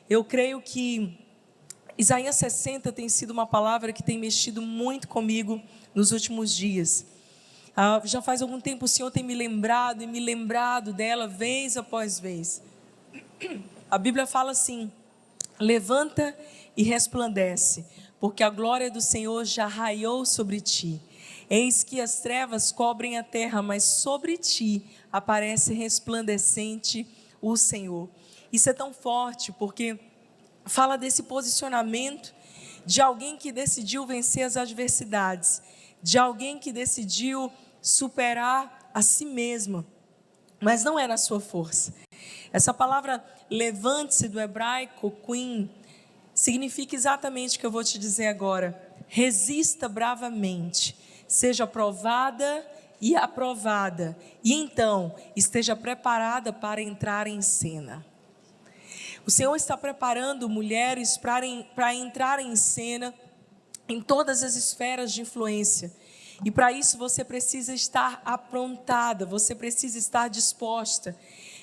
Eu creio que Isaías 60 tem sido uma palavra que tem mexido muito comigo nos últimos dias. Já faz algum tempo o Senhor tem me lembrado e me lembrado dela vez após vez. A Bíblia fala assim: levanta e resplandece, porque a glória do Senhor já raiou sobre ti. Eis que as trevas cobrem a terra, mas sobre ti aparece resplandecente o Senhor. Isso é tão forte, porque fala desse posicionamento de alguém que decidiu vencer as adversidades, de alguém que decidiu superar a si mesma, mas não é na sua força. Essa palavra levante-se do hebraico, queen, significa exatamente o que eu vou te dizer agora. Resista bravamente, seja provada e aprovada, e então esteja preparada para entrar em cena. O Senhor está preparando mulheres para entrar em cena em todas as esferas de influência. E para isso você precisa estar aprontada, você precisa estar disposta.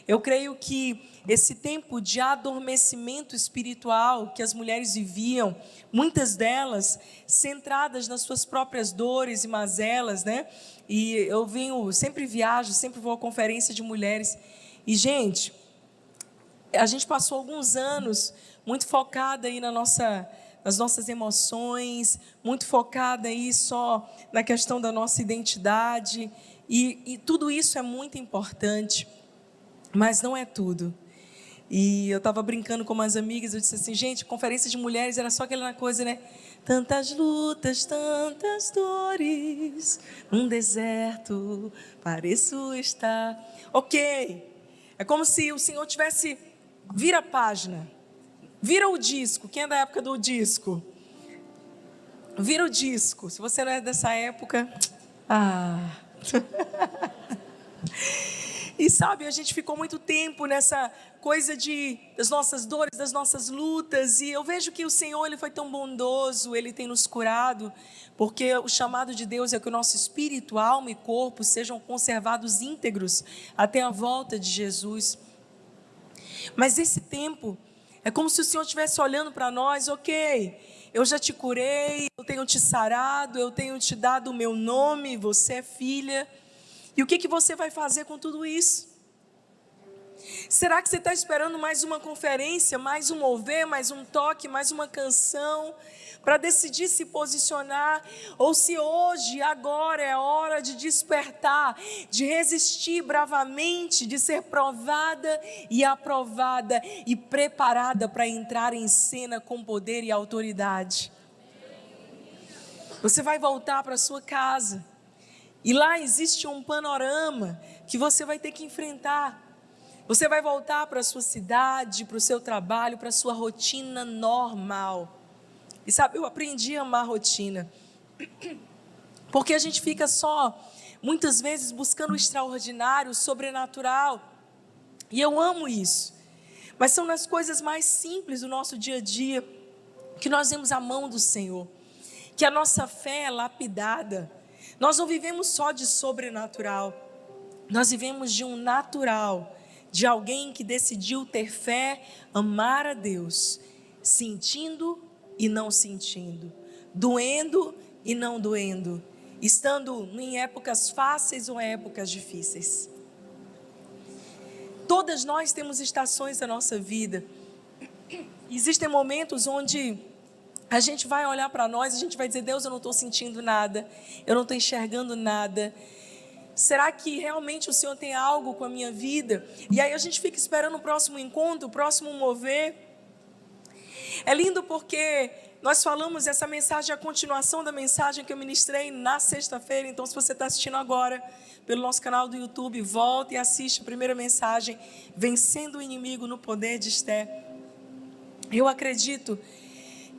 Eu creio que esse tempo de adormecimento espiritual que as mulheres viviam, muitas delas centradas nas suas próprias dores e mazelas, né? E eu sempre viajo, sempre vou a conferência de mulheres. E, gente, a gente passou alguns anos muito focada aí nas nossas emoções, muito focada aí só na questão da nossa identidade, e tudo isso é muito importante, mas não é tudo. E eu estava brincando com umas amigas, eu disse assim: gente, conferência de mulheres era só aquela coisa, né? Tantas lutas, tantas dores, num deserto pareço estar. Ok, é como se o Senhor tivesse... Vira a página, vira o disco. Quem é da época do disco? Vira o disco. Se você não é dessa época, E sabe, a gente ficou muito tempo nessa coisa das nossas dores, das nossas lutas, e eu vejo que o Senhor, Ele foi tão bondoso, Ele tem nos curado, porque o chamado de Deus é que o nosso espírito, alma e corpo sejam conservados íntegros até a volta de Jesus. Mas esse tempo é como se o Senhor estivesse olhando para nós: ok, eu já te curei, eu tenho te sarado, eu tenho te dado o meu nome, você é filha. E o que você vai fazer com tudo isso? Será que você está esperando mais uma conferência, mais um mover, mais um toque, mais uma canção, para decidir se posicionar? Ou se hoje, agora é a hora de despertar, de resistir bravamente, de ser provada e aprovada e preparada para entrar em cena com poder e autoridade? Você vai voltar para sua casa, e lá existe um panorama que você vai ter que enfrentar. Você vai voltar para a sua cidade, para o seu trabalho, para a sua rotina normal. E sabe, eu aprendi a amar a rotina. Porque a gente fica só, muitas vezes, buscando o extraordinário, o sobrenatural. E eu amo isso. Mas são nas coisas mais simples do nosso dia a dia que nós vemos a mão do Senhor, que a nossa fé é lapidada. Nós não vivemos só de sobrenatural, nós vivemos de um natural, de alguém que decidiu ter fé, amar a Deus, sentindo e não sentindo, doendo e não doendo, estando em épocas fáceis ou épocas difíceis. Todas nós temos estações da nossa vida. Existem momentos onde a gente vai olhar para nós, a gente vai dizer: Deus, eu não estou sentindo nada, eu não estou enxergando nada. Será que realmente o Senhor tem algo com a minha vida? E aí a gente fica esperando o próximo encontro, o próximo mover. É lindo porque nós falamos, essa mensagem é a continuação da mensagem que eu ministrei na sexta-feira. Então, se você está assistindo agora pelo nosso canal do YouTube, volta e assiste a primeira mensagem, Vencendo o Inimigo no Poder de Esther. Eu acredito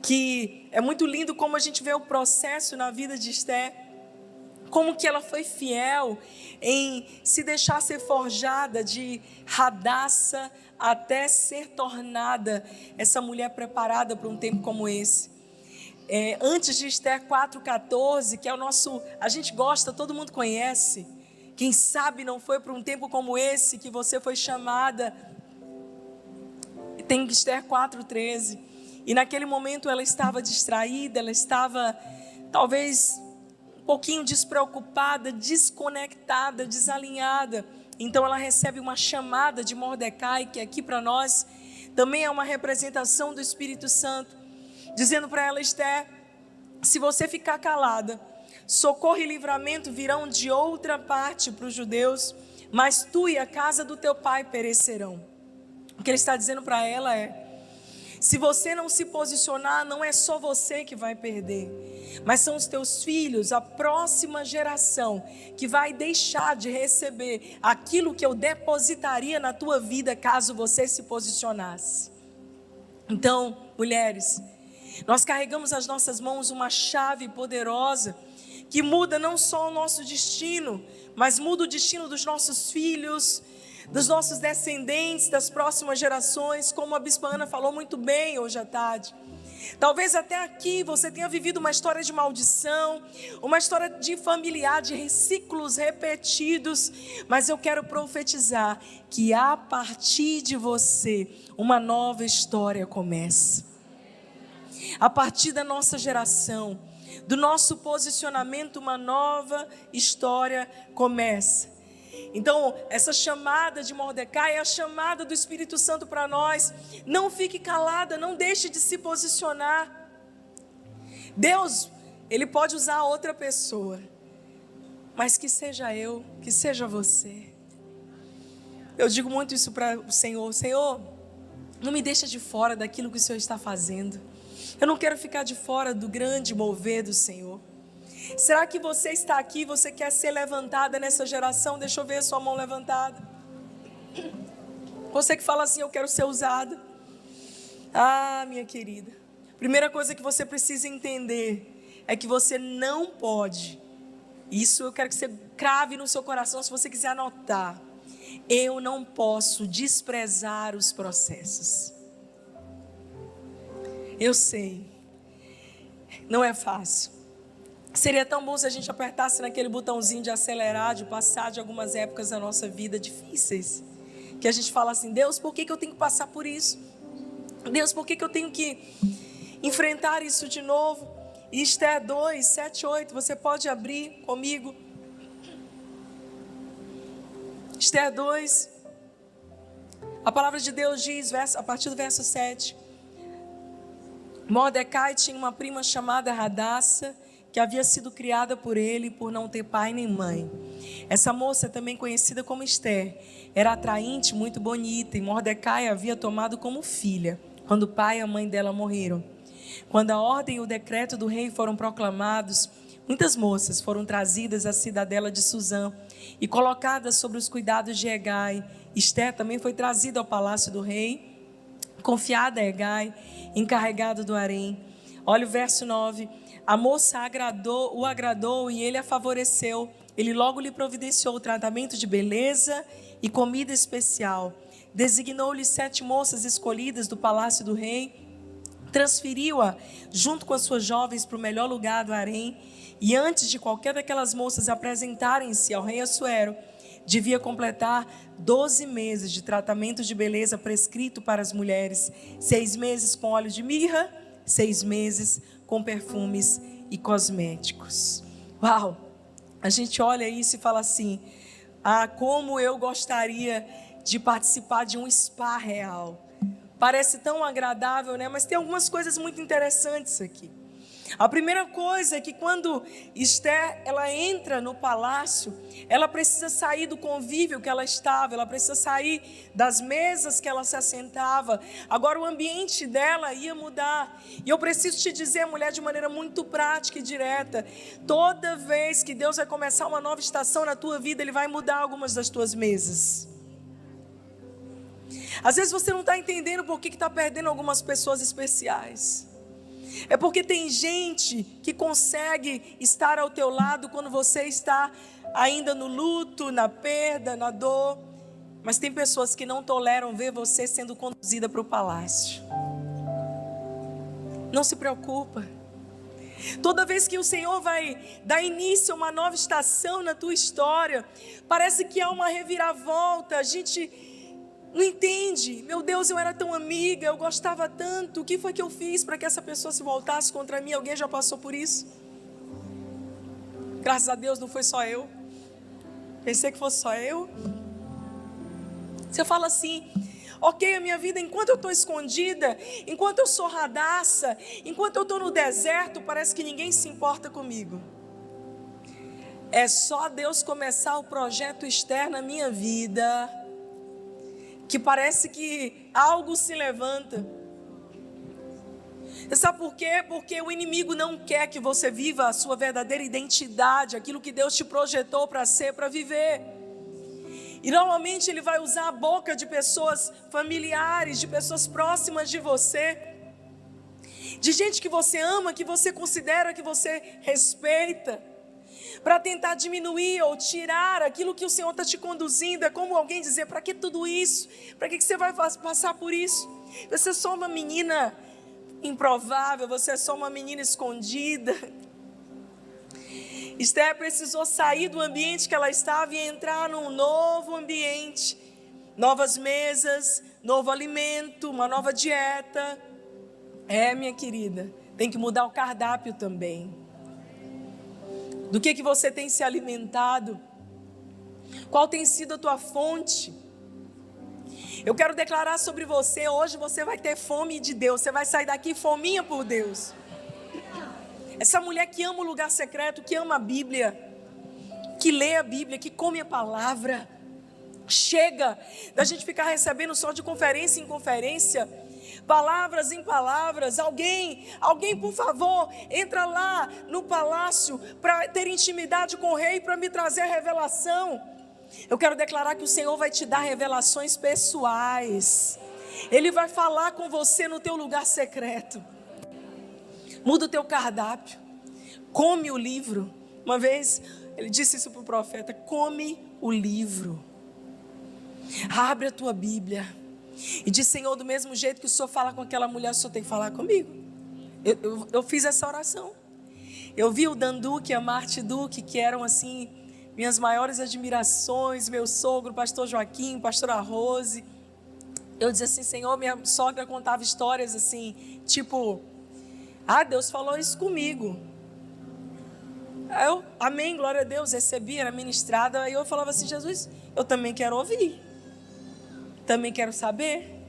que é muito lindo como a gente vê o processo na vida de Esther, como que ela foi fiel em se deixar ser forjada de Radassa até ser tornada essa mulher preparada para um tempo como esse. Antes de Esther 4,14, que é o nosso, a gente gosta, todo mundo conhece. Quem sabe não foi para um tempo como esse que você foi chamada. Tem Esther 4:13. E naquele momento ela estava distraída, ela estava talvez um pouquinho despreocupada, desconectada, desalinhada. Então ela recebe uma chamada de Mordecai, que aqui para nós também é uma representação do Espírito Santo, dizendo para ela: Esther, se você ficar calada, socorro e livramento virão de outra parte para os judeus, mas tu e a casa do teu pai perecerão. O que ele está dizendo para ela é: se você não se posicionar, não é só você que vai perder, mas são os teus filhos, a próxima geração, que vai deixar de receber aquilo que eu depositaria na tua vida caso você se posicionasse. Então, mulheres, nós carregamos nas nossas mãos uma chave poderosa que muda não só o nosso destino, mas muda o destino dos nossos filhos, dos nossos descendentes, das próximas gerações, como a Bispa Ana falou muito bem hoje à tarde. Talvez até aqui você tenha vivido uma história de maldição, uma história de familiar, de ciclos repetidos, mas eu quero profetizar que a partir de você, uma nova história começa. A partir da nossa geração, do nosso posicionamento, uma nova história começa. Então, essa chamada de Mordecai é a chamada do Espírito Santo para nós. Não fique calada, não deixe de se posicionar. Deus, Ele pode usar outra pessoa, mas que seja eu, que seja você. Eu digo muito isso para o Senhor: Senhor, não me deixa de fora daquilo que o Senhor está fazendo. Eu não quero ficar de fora do grande mover do Senhor. Será que você está aqui, você quer ser levantada nessa geração? Deixa eu ver a sua mão levantada. Você que fala assim: eu quero ser usada. Ah, minha querida, primeira coisa que você precisa entender é que você não pode, isso eu quero que você crave no seu coração, se você quiser anotar: eu não posso desprezar os processos. Eu sei, não é fácil. Seria tão bom se a gente apertasse naquele botãozinho de acelerar, de passar de algumas épocas da nossa vida difíceis, que a gente fala assim: Deus, por que eu tenho que passar por isso? Deus, por que eu tenho que enfrentar isso de novo? E Esther 2, 7, 8, você pode abrir comigo. Esther 2, a palavra de Deus diz, a partir do verso 7, Mordecai tinha uma prima chamada Hadassa, que havia sido criada por ele por não ter pai nem mãe. Essa moça, também conhecida como Esther, era atraente, muito bonita, e Mordecai a havia tomado como filha, quando o pai e a mãe dela morreram. Quando a ordem e o decreto do rei foram proclamados, muitas moças foram trazidas à cidadela de Suzã e colocadas sob os cuidados de Hegai. Esther também foi trazida ao palácio do rei, confiada a Hegai, encarregado do harém. Olha o verso 9. A moça o agradou e ele a favoreceu. Ele logo lhe providenciou o tratamento de beleza e comida especial. Designou-lhe 7 moças escolhidas do palácio do rei. Transferiu-a junto com as suas jovens para o melhor lugar do harém. E antes de qualquer daquelas moças apresentarem-se ao rei Assuero, devia completar 12 meses de tratamento de beleza prescrito para as mulheres. 6 meses com óleo de mirra, 6 meses com perfumes e cosméticos. Uau! A gente olha isso e fala assim: ah, como eu gostaria de participar de um spa real. Parece tão agradável, né? Mas tem algumas coisas muito interessantes aqui. A primeira coisa é que quando Esther ela entra no palácio, ela precisa sair do convívio que ela estava, ela precisa sair das mesas que ela se assentava. Agora o ambiente dela ia mudar. E eu preciso te dizer, mulher, de maneira muito prática e direta: toda vez que Deus vai começar uma nova estação na tua vida, Ele vai mudar algumas das tuas mesas. Às vezes você não está entendendo por que está perdendo algumas pessoas especiais. É porque tem gente que consegue estar ao teu lado quando você está ainda no luto, na perda, na dor. Mas tem pessoas que não toleram ver você sendo conduzida para o palácio. Não se preocupa. Toda vez que o Senhor vai dar início a uma nova estação na tua história, parece que há uma reviravolta. A gente Não entende. Meu Deus, eu era tão amiga, eu gostava tanto. O que foi que eu fiz para que essa pessoa se voltasse contra mim? Alguém já passou por isso? Graças a Deus não foi só eu. Pensei que fosse só eu. Você fala assim: ok, a minha vida, enquanto eu estou escondida, enquanto eu sou radaça, enquanto eu estou no deserto, parece que ninguém se importa comigo. É só Deus começar o projeto externo na minha vida, que parece que algo se levanta. Você sabe por quê? Porque o inimigo não quer que você viva a sua verdadeira identidade, aquilo que Deus te projetou para ser, para viver. E normalmente ele vai usar a boca de pessoas familiares, de pessoas próximas de você, de gente que você ama, que você considera, que você respeita, para tentar diminuir ou tirar aquilo que o Senhor está te conduzindo. É como alguém dizer: para que tudo isso? Para que você vai passar por isso? Você é só uma menina improvável, você é só uma menina escondida. Esther precisou sair do ambiente que ela estava e entrar num novo ambiente. Novas mesas, novo alimento, uma nova dieta. Minha querida, tem que mudar o cardápio também. Do que você tem se alimentado? Qual tem sido a tua fonte? Eu quero declarar sobre você: hoje você vai ter fome de Deus. Você vai sair daqui fominha por Deus. Essa mulher que ama o lugar secreto, que ama a Bíblia, que lê a Bíblia, que come a palavra. Chega da gente ficar recebendo só de conferência em conferência, palavras em palavras. Alguém por favor, entra lá no palácio para ter intimidade com o rei, para me trazer a revelação. Eu quero declarar que o Senhor vai te dar revelações pessoais. Ele vai falar com você no teu lugar secreto. Muda o teu cardápio. Come o livro. Uma vez ele disse isso para o profeta: come o livro. Abre a tua Bíblia e diz: Senhor, do mesmo jeito que o Senhor fala com aquela mulher, o Senhor tem que falar comigo. Eu fiz essa oração. Eu vi o Dan Duque e a Marte Duque, que eram assim minhas maiores admirações, meu sogro, pastor Joaquim, pastora Rose. Eu dizia assim: Senhor, minha sogra contava histórias assim, tipo: Deus falou isso comigo. Eu, amém, glória a Deus, recebi, era ministrada. Aí eu falava assim: Jesus, eu também quero ouvir, também quero saber,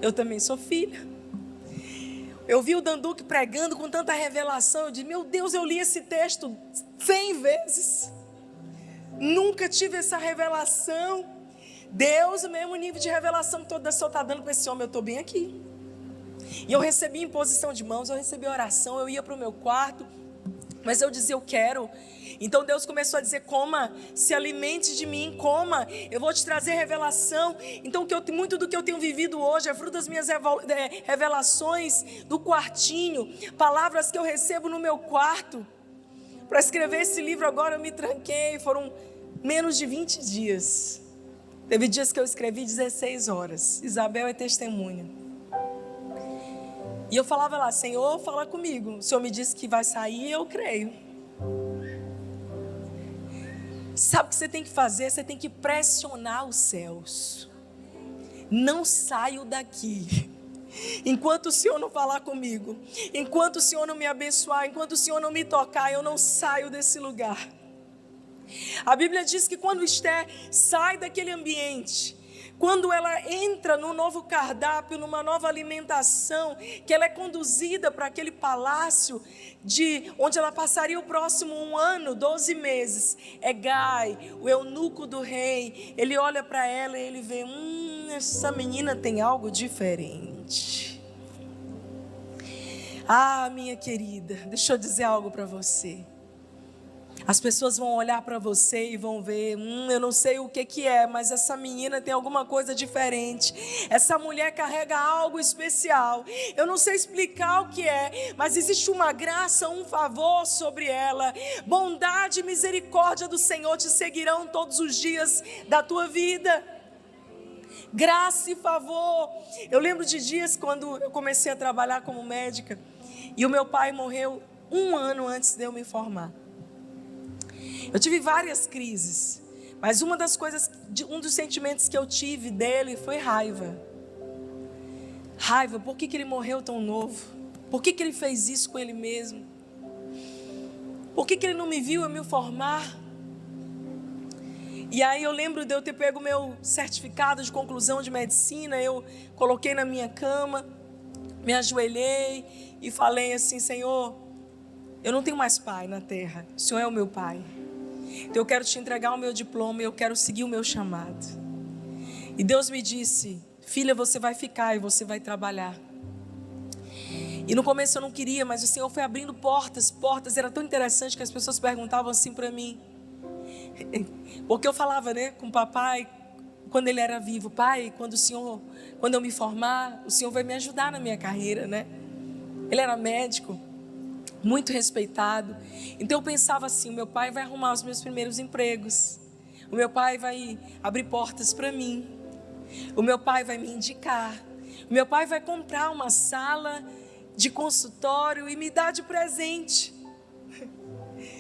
eu também sou filha. Eu vi o Dan Duque pregando com tanta revelação. Eu disse: meu Deus, eu li esse texto 100 vezes, nunca tive essa revelação. Deus, o mesmo nível de revelação que toda a senhora está dando para esse homem, eu estou bem aqui. E eu recebi imposição de mãos, eu recebi oração, eu ia para o meu quarto, mas eu dizia: eu quero. Então Deus começou a dizer: coma, se alimente de mim, coma, eu vou te trazer revelação. Então muito do que eu tenho vivido hoje é fruto das minhas revelações do quartinho, palavras que eu recebo no meu quarto. Para escrever esse livro agora eu me tranquei, foram menos de 20 dias. Teve dias que eu escrevi 16 horas, Isabel é testemunha. E eu falava lá: Senhor, fala comigo. O Senhor me disse que vai sair, eu creio. Sabe o que você tem que fazer? Você tem que pressionar os céus. Não saio daqui enquanto o Senhor não falar comigo, enquanto o Senhor não me abençoar, enquanto o Senhor não me tocar, eu não saio desse lugar. A Bíblia diz que quando Esther sai daquele ambiente, quando ela entra no novo cardápio, numa nova alimentação, que ela é conduzida para aquele palácio, onde ela passaria o próximo 1 ano, 12 meses. Gai, o eunuco do rei, ele olha para ela e ele vê: essa menina tem algo diferente. Minha querida, deixa eu dizer algo para você. As pessoas vão olhar para você e vão ver: eu não sei o que é, mas essa menina tem alguma coisa diferente. Essa mulher carrega algo especial. Eu não sei explicar o que é, mas existe uma graça, um favor sobre ela. Bondade e misericórdia do Senhor te seguirão todos os dias da tua vida. Graça e favor. Eu lembro de dias quando eu comecei a trabalhar como médica e o meu pai morreu 1 ano antes de eu me formar. Eu tive várias crises, Mas uma das coisas, um dos sentimentos que eu tive dele foi raiva. Raiva, por que ele morreu tão novo? Por que ele fez isso com ele mesmo? Por que ele não me viu eu me formar? E aí eu lembro de eu ter pego meu certificado de conclusão de medicina, eu coloquei na minha cama, me ajoelhei e falei assim: Senhor, eu não tenho mais pai na terra, o Senhor é o meu pai. Então eu quero te entregar o meu diploma e eu quero seguir o meu chamado. E Deus me disse: filha, você vai ficar e você vai trabalhar. E no começo eu não queria, mas o Senhor foi abrindo portas. Era tão interessante que as pessoas perguntavam assim para mim. Porque eu falava, né, com o papai, quando ele era vivo: pai, quando eu me formar, o Senhor vai me ajudar na minha carreira, né? Ele era médico, muito respeitado. Então eu pensava assim: o meu pai vai arrumar os meus primeiros empregos, o meu pai vai abrir portas para mim, o meu pai vai me indicar, o meu pai vai comprar uma sala de consultório e me dar de presente.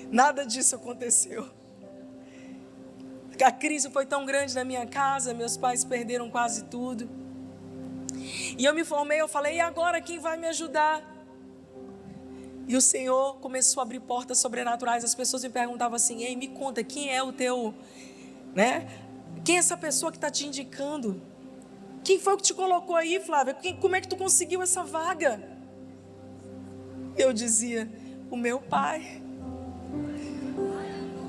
Nada disso aconteceu. A crise foi tão grande na minha casa, meus pais perderam quase tudo. E eu me formei, eu falei: e agora quem vai me ajudar? E o Senhor começou a abrir portas sobrenaturais. As pessoas me perguntavam assim: ei, me conta, quem é o teu, né? Quem é essa pessoa que está te indicando? Quem foi que te colocou aí, Flávia? Como é que tu conseguiu essa vaga? Eu dizia: o meu pai.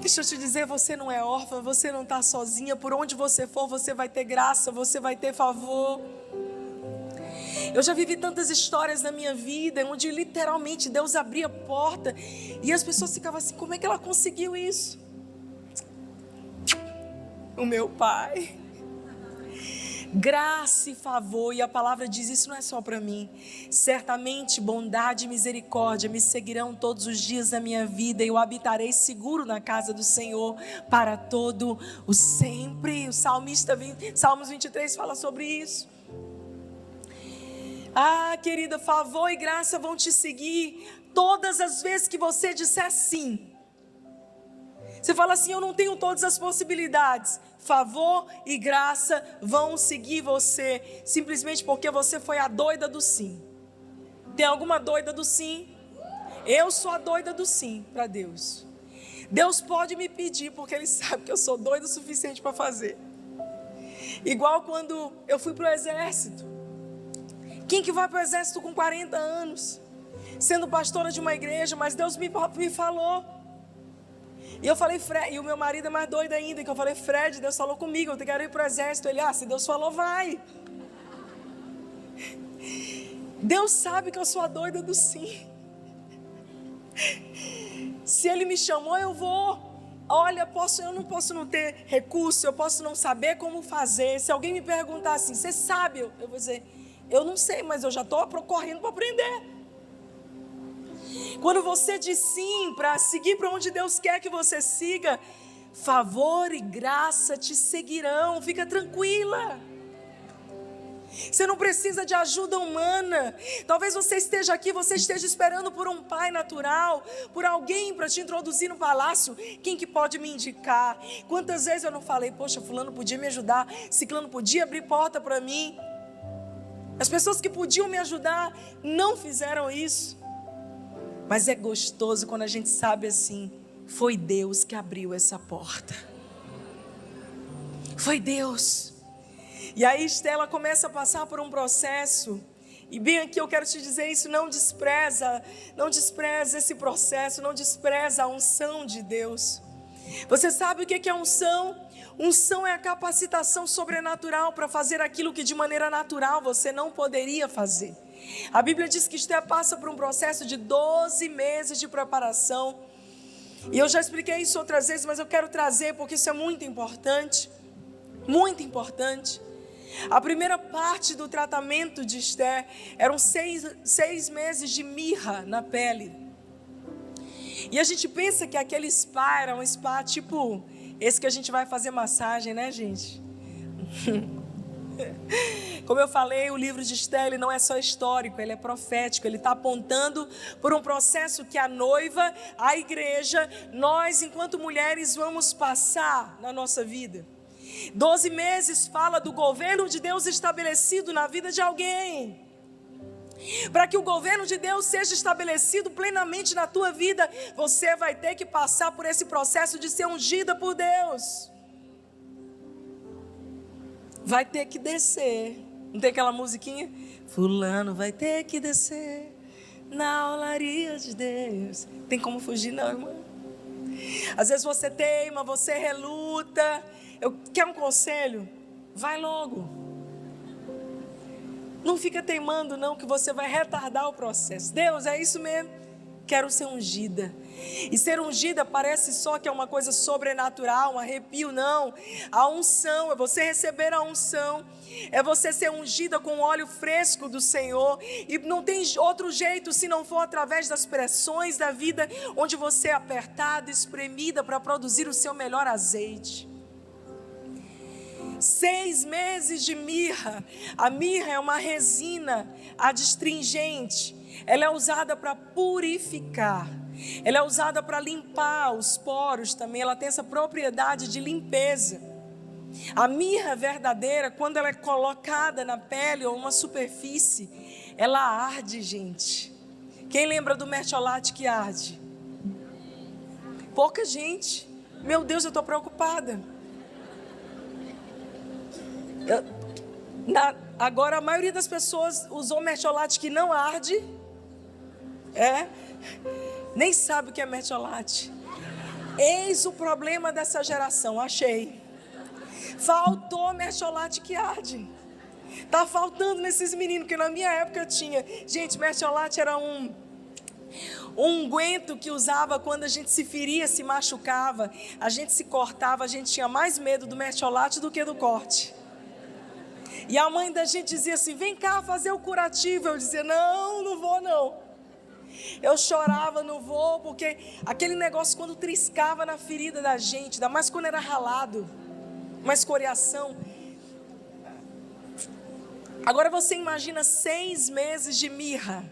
Deixa eu te dizer, você não é órfã, você não está sozinha. Por onde você for, você vai ter graça, você vai ter favor. Eu já vivi tantas histórias na minha vida, onde literalmente Deus abria a porta e as pessoas ficavam assim: como é que ela conseguiu isso? O meu pai. Graça e favor, e a palavra diz: isso não é só para mim. Certamente bondade e misericórdia me seguirão todos os dias da minha vida, e eu habitarei seguro na casa do Senhor para todo o sempre. O Salmos 23 fala sobre isso. Ah, querida, favor e graça vão te seguir todas as vezes que você disser sim. Você fala assim: eu não tenho todas as possibilidades. Favor e graça vão seguir você, simplesmente porque você foi a doida do sim. Tem alguma doida do sim? Eu sou a doida do sim para Deus. Deus pode me pedir, porque Ele sabe que eu sou doida o suficiente para fazer. Igual quando eu fui para o exército. Quem que vai para o exército com 40 anos? Sendo pastora de uma igreja, mas Deus me falou. E eu falei: Fred, e o meu marido é mais doido ainda, que eu falei: Fred, Deus falou comigo, eu quero ir para o exército. Ele: se Deus falou, vai. Deus sabe que eu sou a doida do sim. Se Ele me chamou, eu vou. Olha, eu não posso não ter recurso, eu posso não saber como fazer. Se alguém me perguntar assim: você sabe? Eu vou dizer: eu não sei, mas eu já estou correndo para aprender. Quando você diz sim para seguir para onde Deus quer que você siga, favor e graça te seguirão. Fica tranquila. Você não precisa de ajuda humana. Talvez você esteja aqui, você esteja esperando por um pai natural, por alguém para te introduzir no palácio. Quem que pode me indicar? Quantas vezes eu não falei: poxa, fulano podia me ajudar, ciclano podia abrir porta para mim. As pessoas que podiam me ajudar não fizeram isso. Mas é gostoso quando a gente sabe assim: foi Deus que abriu essa porta. Foi Deus. E aí Estela começa a passar por um processo. E bem aqui eu quero te dizer isso: não despreza esse processo, não despreza a unção de Deus. Você sabe o que é unção? Unção é a capacitação sobrenatural para fazer aquilo que de maneira natural você não poderia fazer. A Bíblia diz que Esther passa por um processo de 12 meses de preparação. E eu já expliquei isso outras vezes, mas eu quero trazer porque isso é muito importante. Muito importante. A primeira parte do tratamento de Esther eram 6 meses de mirra na pele. E a gente pensa que aquele spa era um spa tipo esse que a gente vai fazer massagem, né, gente? Como eu falei, o livro de Esther, ele não é só histórico, ele é profético, ele está apontando por um processo que a noiva, a igreja, nós enquanto mulheres vamos passar na nossa vida. 12 meses fala do governo de Deus estabelecido na vida de alguém. Para que o governo de Deus seja estabelecido plenamente na tua vida, você vai ter que passar por esse processo de ser ungida por Deus. Vai ter que descer. Não tem aquela musiquinha? Fulano vai ter que descer na olaria de Deus. Tem como fugir não, irmã? Às vezes você teima, você reluta. Quer um conselho? Vai logo. Não fica teimando não, que você vai retardar o processo. Deus, é isso mesmo? Quero ser ungida. E ser ungida parece só que é uma coisa sobrenatural, um arrepio, não. A unção, é você receber a unção, é você ser ungida com o óleo fresco do Senhor. E não tem outro jeito se não for através das pressões da vida, onde você é apertada, espremida para produzir o seu melhor azeite. 6 meses de mirra. A mirra é uma resina adstringente. Ela é usada para purificar. Ela é usada para limpar os poros também. Ela tem essa propriedade de limpeza. A mirra verdadeira, quando ela é colocada na pele ou uma superfície, ela arde, gente. Quem lembra do mertiolate que arde? Pouca gente. Meu Deus, eu estou preocupada. Agora a maioria das pessoas usou mertiolate que não arde. Nem sabe o que é mertiolate. Eis o problema dessa geração, achei. Faltou mertiolate que arde. Tá faltando nesses meninos, que na minha época tinha. Gente, mertiolate era um unguento que usava quando a gente se feria, se machucava, a gente se cortava, a gente tinha mais medo do mertiolate do que do corte. E a mãe da gente dizia assim, vem cá fazer o curativo. Eu dizia, não vou não. Eu chorava, não vou, porque aquele negócio quando triscava na ferida da gente, ainda mais quando era ralado, uma escoriação. Agora você imagina 6 meses de mirra.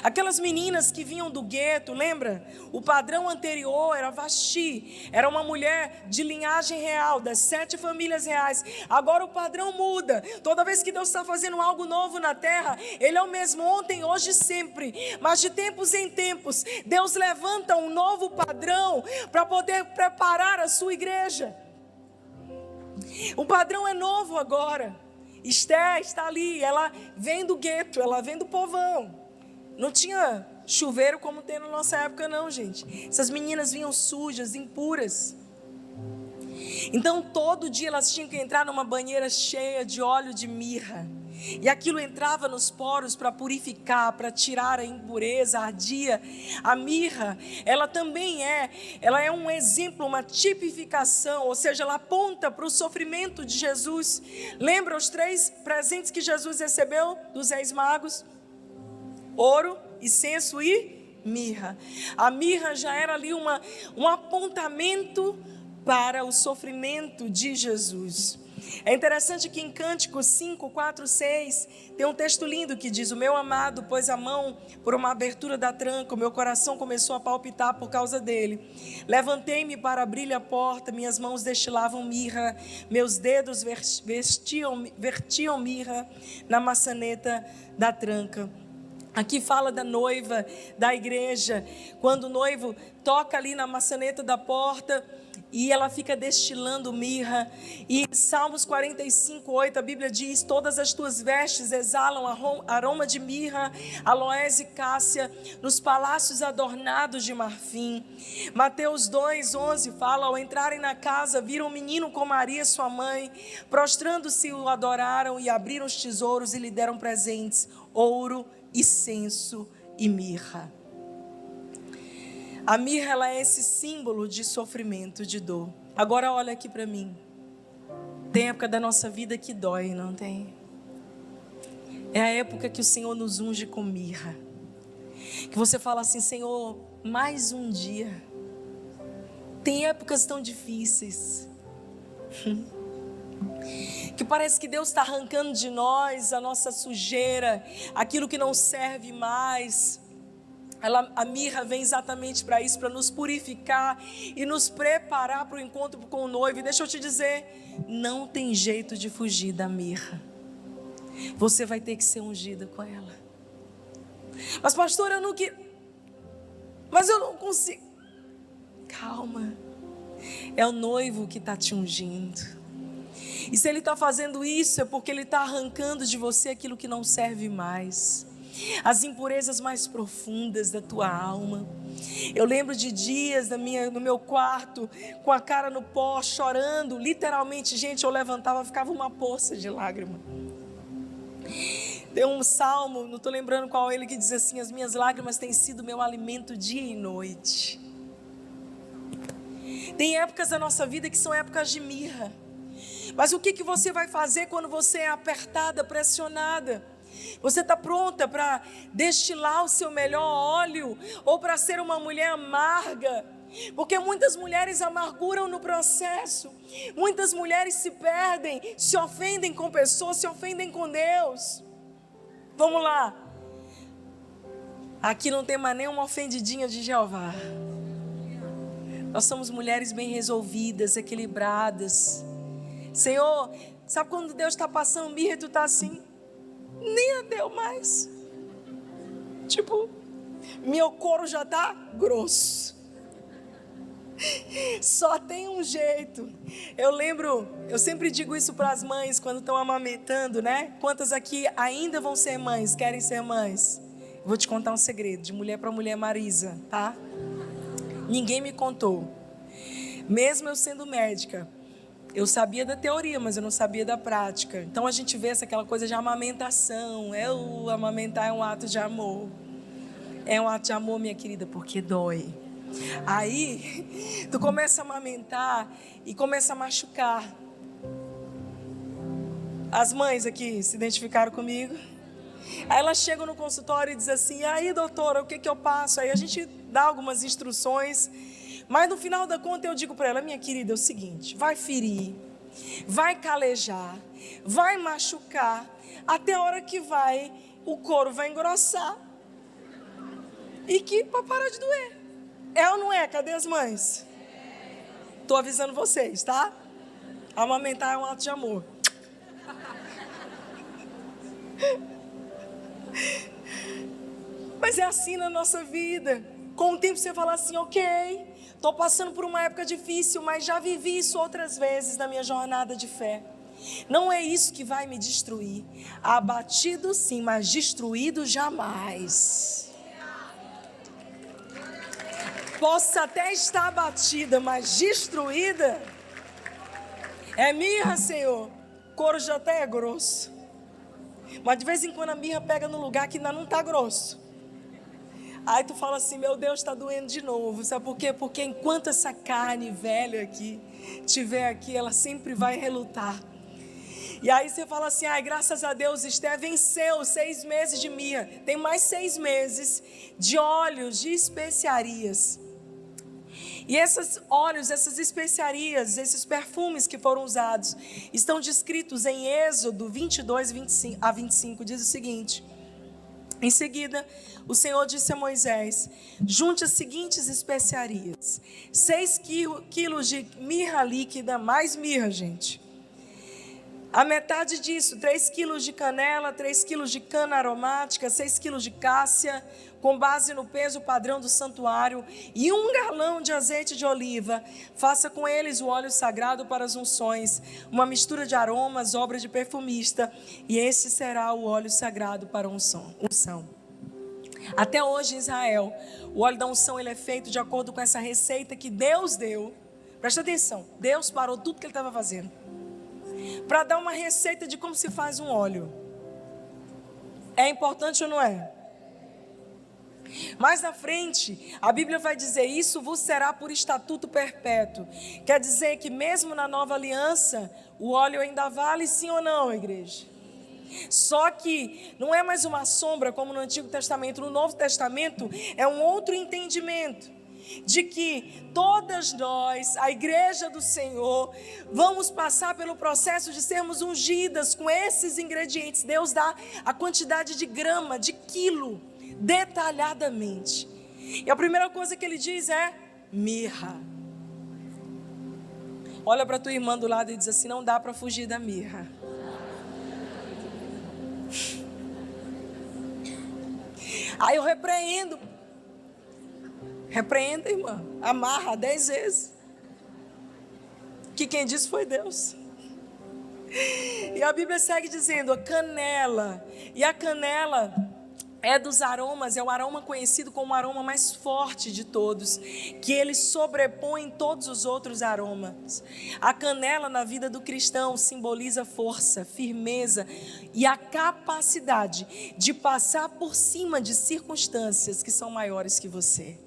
Aquelas meninas que vinham do gueto, lembra? O padrão anterior era Vasti, era uma mulher de linhagem real, das 7 famílias reais. Agora o padrão muda. Toda vez que Deus está fazendo algo novo na terra, Ele é o mesmo ontem, hoje e sempre. Mas de tempos em tempos, Deus levanta um novo padrão para poder preparar a sua igreja. O padrão é novo agora. Esther está ali, ela vem do gueto, ela vem do povão. Não tinha chuveiro como tem na nossa época não, gente. Essas meninas vinham sujas, impuras. Então todo dia elas tinham que entrar numa banheira cheia de óleo de mirra. E aquilo entrava nos poros para purificar, para tirar a impureza, ardia. A mirra, ela também ela é um exemplo, uma tipificação, ou seja, ela aponta para o sofrimento de Jesus. Lembra os 3 presentes que Jesus recebeu dos Reis Magos? Ouro, incenso e mirra. A mirra já era ali um apontamento para o sofrimento de Jesus. É interessante que em Cânticos 5, 4, 6 tem um texto lindo que diz: o meu amado pôs a mão por uma abertura da tranca, o meu coração começou a palpitar por causa dele. Levantei-me para abrir a porta, minhas mãos destilavam mirra, meus dedos vertiam mirra na maçaneta da tranca. Aqui fala da noiva, da igreja, quando o noivo toca ali na maçaneta da porta e ela fica destilando mirra. E em Salmos 45, 8, a Bíblia diz: todas as tuas vestes exalam aroma de mirra, aloés e cássia, nos palácios adornados de marfim. Mateus 2, 11 fala: ao entrarem na casa, viram um menino com Maria, sua mãe, prostrando-se o adoraram e abriram os tesouros e lhe deram presentes, ouro, incenso e mirra. A mirra, ela é esse símbolo de sofrimento, de dor. Agora olha aqui para mim. Tem época da nossa vida que dói, não tem? É a época que o Senhor nos unge com mirra. Que você fala assim: Senhor, mais um dia. Tem épocas tão difíceis. que parece que Deus está arrancando de nós a nossa sujeira, aquilo que não serve mais. A mirra vem exatamente para isso, para nos purificar e nos preparar para o encontro com o noivo. E deixa eu te dizer, não tem jeito de fugir da mirra. Você vai ter que ser ungida com ela. Mas pastor, eu não consigo. Calma, é o noivo que está te ungindo. E se ele está fazendo isso, é porque ele está arrancando de você aquilo que não serve mais, as impurezas mais profundas da tua alma. Eu lembro de dias no meu quarto, com a cara no pó, chorando, literalmente, gente, eu levantava, ficava uma poça de lágrima. Tem um salmo, não estou lembrando qual ele, que diz assim: as minhas lágrimas têm sido meu alimento dia e noite. Tem épocas da nossa vida que são épocas de mirra. Mas o que você vai fazer quando você é apertada, pressionada? Você está pronta para destilar o seu melhor óleo? Ou para ser uma mulher amarga? Porque muitas mulheres amarguram no processo. Muitas mulheres se perdem, se ofendem com pessoas, se ofendem com Deus. Vamos lá. Aqui não tem mais nenhuma ofendidinha de Jeová. Nós somos mulheres bem resolvidas, equilibradas. Senhor, sabe quando Deus está passando mirra e tu está assim? Nem deu mais. Tipo, meu couro já está grosso. Só tem um jeito. Eu sempre digo isso para as mães quando estão amamentando, né? Quantas aqui ainda vão ser mães, querem ser mães? Vou te contar um segredo, de mulher para mulher, Marisa, tá? Ninguém me contou. Mesmo eu sendo médica, eu sabia da teoria, mas eu não sabia da prática. Então a gente vê aquela coisa de amamentação. Amamentar é um ato de amor. É um ato de amor, minha querida, porque dói. Aí, tu começa a amamentar e começa a machucar. As mães aqui se identificaram comigo. Aí elas chegam no consultório e dizem assim: e aí, doutora, o que eu passo? Aí a gente dá algumas instruções. Mas no final da conta eu digo para ela: minha querida, é o seguinte, vai ferir, vai calejar, vai machucar, até a hora que o couro vai engrossar. E que para parar de doer. É ou não é? Cadê as mães? Estou avisando vocês, tá? Amamentar é um ato de amor. Mas é assim na nossa vida. Com o tempo você fala assim: ok, estou passando por uma época difícil, mas já vivi isso outras vezes na minha jornada de fé. Não é isso que vai me destruir. Abatido sim, mas destruído jamais. Posso até estar abatida, mas destruída é mirra, Senhor. O couro já até é grosso, mas de vez em quando a mirra pega no lugar que ainda não está grosso. Aí tu fala assim: meu Deus, está doendo de novo. Sabe por quê? Porque enquanto essa carne velha aqui estiver aqui, ela sempre vai relutar. E aí você fala assim: ai, graças a Deus, Esther venceu 6 meses de mirra. Tem mais 6 meses de óleos, de especiarias. E esses óleos, essas especiarias, esses perfumes que foram usados, estão descritos em Êxodo 22 a 25. Diz o seguinte: em seguida, o Senhor disse a Moisés: junte as seguintes especiarias: 6 quilos de mirra líquida, mais mirra, gente. A metade disso, 3 quilos de canela, 3 quilos de cana aromática, 6 quilos de cássia, com base no peso padrão do santuário, e 1 galão de azeite de oliva. Faça com eles o óleo sagrado para as unções, uma mistura de aromas, obra de perfumista, e esse será o óleo sagrado para a unção. Até hoje em Israel, o óleo da unção ele é feito de acordo com essa receita que Deus deu. Presta atenção, Deus parou tudo que ele estava fazendo para dar uma receita de como se faz um óleo. É importante ou não é? Mais na frente, a Bíblia vai dizer: isso vos será por estatuto perpétuo. Quer dizer que mesmo na nova aliança, o óleo ainda vale, sim ou não, igreja? Só que não é mais uma sombra como no Antigo Testamento. No Novo Testamento é um outro entendimento. de que todas nós, a igreja do Senhor, vamos passar pelo processo de sermos ungidas com esses ingredientes. Deus dá a quantidade de grama, de quilo, detalhadamente. E a primeira coisa que ele diz é mirra. Olha para tua irmã do lado e diz assim: não dá para fugir da mirra. Aí eu repreenda, irmã, amarra 10 vezes, que quem disse foi Deus. E a Bíblia segue dizendo: a canela, e a canela é dos aromas, é o aroma conhecido como o aroma mais forte de todos, que ele sobrepõe todos os outros aromas. A canela na vida do cristão simboliza força, firmeza e a capacidade de passar por cima de circunstâncias que são maiores que você.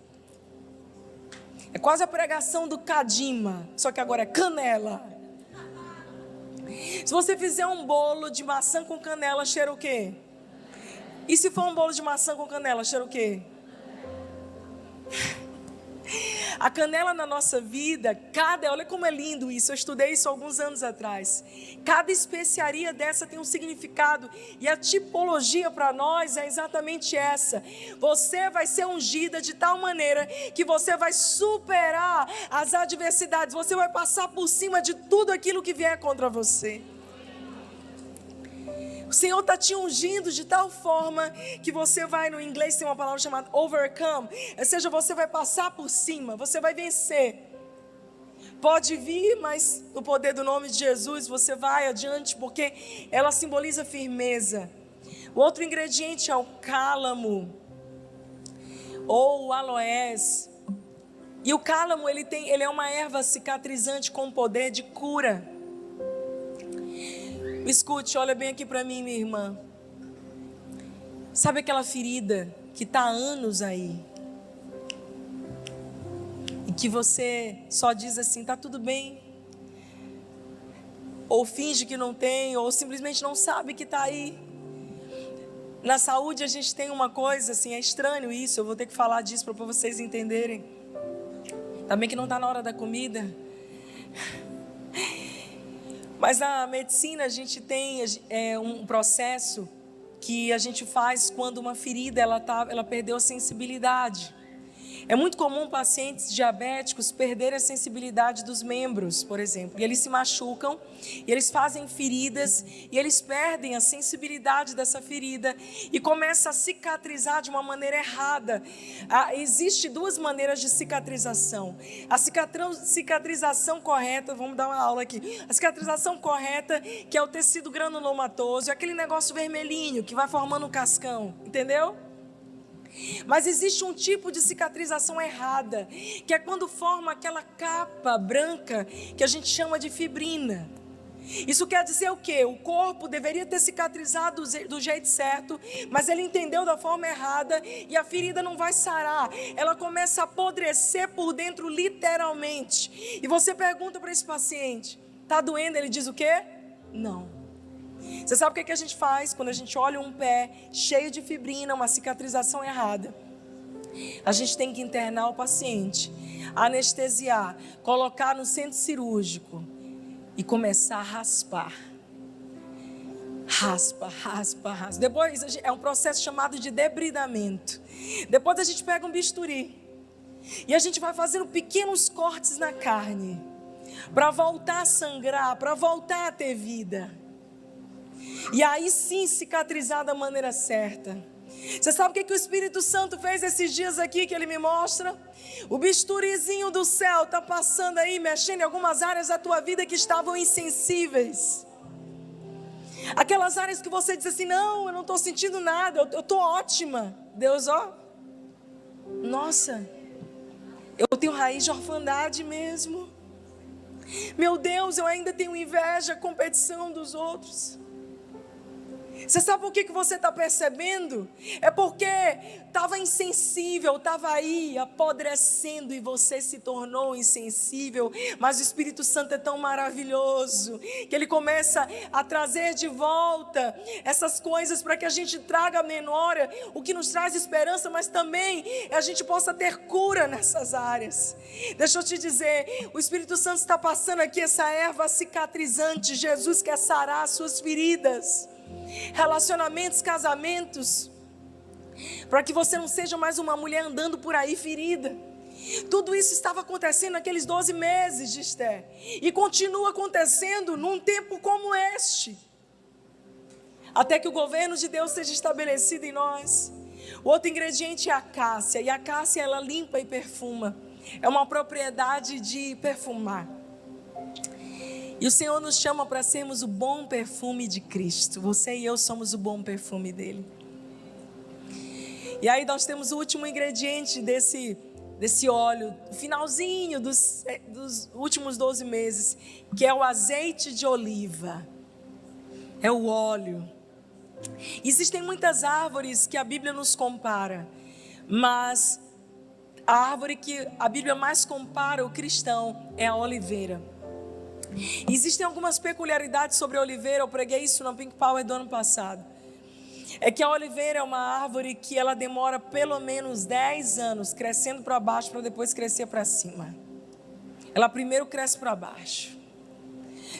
É quase a pregação do Cadima, só que agora é canela. Se você fizer um bolo de maçã com canela, cheira o quê? E se for um bolo de maçã com canela, cheira o quê? A canela na nossa vida, olha como é lindo isso, eu estudei isso alguns anos atrás. Cada especiaria dessa tem um significado, e a tipologia para nós é exatamente essa. Você vai ser ungida de tal maneira que você vai superar as adversidades, você vai passar por cima de tudo aquilo que vier contra você. O Senhor está te ungindo de tal forma que você vai, no inglês tem uma palavra chamada overcome, ou seja, você vai passar por cima, você vai vencer. Pode vir, mas no poder do nome de Jesus você vai adiante, porque ela simboliza firmeza. O outro ingrediente é o cálamo, ou o aloés. E o cálamo, ele é uma erva cicatrizante com poder de cura. Escute, olha bem aqui para mim, minha irmã. Sabe aquela ferida que está há anos aí? E que você só diz assim, tá tudo bem. Ou finge que não tem, ou simplesmente não sabe que está aí. Na saúde a gente tem uma coisa assim, é estranho isso, eu vou ter que falar disso para vocês entenderem. Também que não está na hora da comida. Mas na medicina a gente tem um processo que a gente faz quando uma ferida ela perdeu a sensibilidade. É muito comum pacientes diabéticos perderem a sensibilidade dos membros, por exemplo. E eles se machucam, e eles fazem feridas, e eles perdem a sensibilidade dessa ferida e começa a cicatrizar de uma maneira errada. Existem duas maneiras de cicatrização. A cicatrização correta, vamos dar uma aula aqui. A cicatrização correta, que é o tecido granulomatoso, é aquele negócio vermelhinho que vai formando um cascão, entendeu? Mas existe um tipo de cicatrização errada, que é quando forma aquela capa branca que a gente chama de fibrina. Isso quer dizer o quê? O corpo deveria ter cicatrizado do jeito certo, mas ele entendeu da forma errada e a ferida não vai sarar. Ela começa a apodrecer por dentro literalmente. E você pergunta para esse paciente, tá doendo? Ele diz o quê? Não. Você sabe o que a gente faz quando a gente olha um pé cheio de fibrina, uma cicatrização errada? A gente tem que internar o paciente, anestesiar, colocar no centro cirúrgico e começar a raspar. Raspa. Depois é um processo chamado de debridamento. Depois a gente pega um bisturi e a gente vai fazendo pequenos cortes na carne para voltar a sangrar, para voltar a ter vida. E aí sim cicatrizar da maneira certa. Você sabe o que o Espírito Santo fez esses dias aqui que ele me mostra? O bisturizinho do céu está passando aí, mexendo em algumas áreas da tua vida que estavam insensíveis. Aquelas áreas que você diz assim, não, eu não estou sentindo nada, eu estou ótima. Deus, nossa, eu tenho raiz de orfandade mesmo. Meu Deus, eu ainda tenho inveja, competição dos outros. Você sabe por que você está percebendo? É porque estava insensível, estava aí apodrecendo e você se tornou insensível. Mas o Espírito Santo é tão maravilhoso que ele começa a trazer de volta essas coisas para que a gente traga à memória o que nos traz esperança, mas também a gente possa ter cura nessas áreas. Deixa eu te dizer, o Espírito Santo está passando aqui essa erva cicatrizante. Jesus quer sarar as suas feridas, relacionamentos, casamentos, para que você não seja mais uma mulher andando por aí ferida. Tudo isso estava acontecendo naqueles 12 meses de Esther, e continua acontecendo num tempo como este, até que o governo de Deus seja estabelecido em nós. O outro ingrediente é a cássia, e a cássia ela limpa e perfuma, é uma propriedade de perfumar. E o Senhor nos chama para sermos o bom perfume de Cristo. Você e eu somos o bom perfume dele. E aí nós temos o último ingrediente desse óleo, finalzinho dos últimos 12 meses, que é o azeite de oliva. É o óleo. Existem muitas árvores que a Bíblia nos compara, mas a árvore que a Bíblia mais compara o cristão é a oliveira. Existem algumas peculiaridades sobre a oliveira. Eu preguei isso no Pink Power do ano passado. É que a oliveira é uma árvore que ela demora pelo menos 10 anos crescendo para baixo para depois crescer para cima. Ela primeiro cresce para baixo.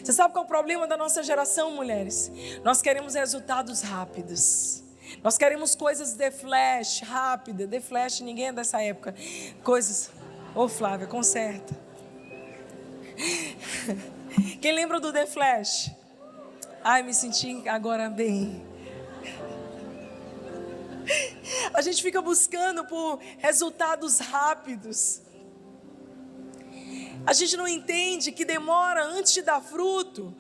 Você sabe qual é o problema da nossa geração, mulheres? Nós queremos resultados rápidos. Nós queremos coisas de flash, rápida. De flash, ninguém é dessa época. Coisas... Ô Flávia, conserta. Quem lembra do The Flash? Ai, me senti agora bem. A gente fica buscando por resultados rápidos. A gente não entende que demora antes de dar fruto.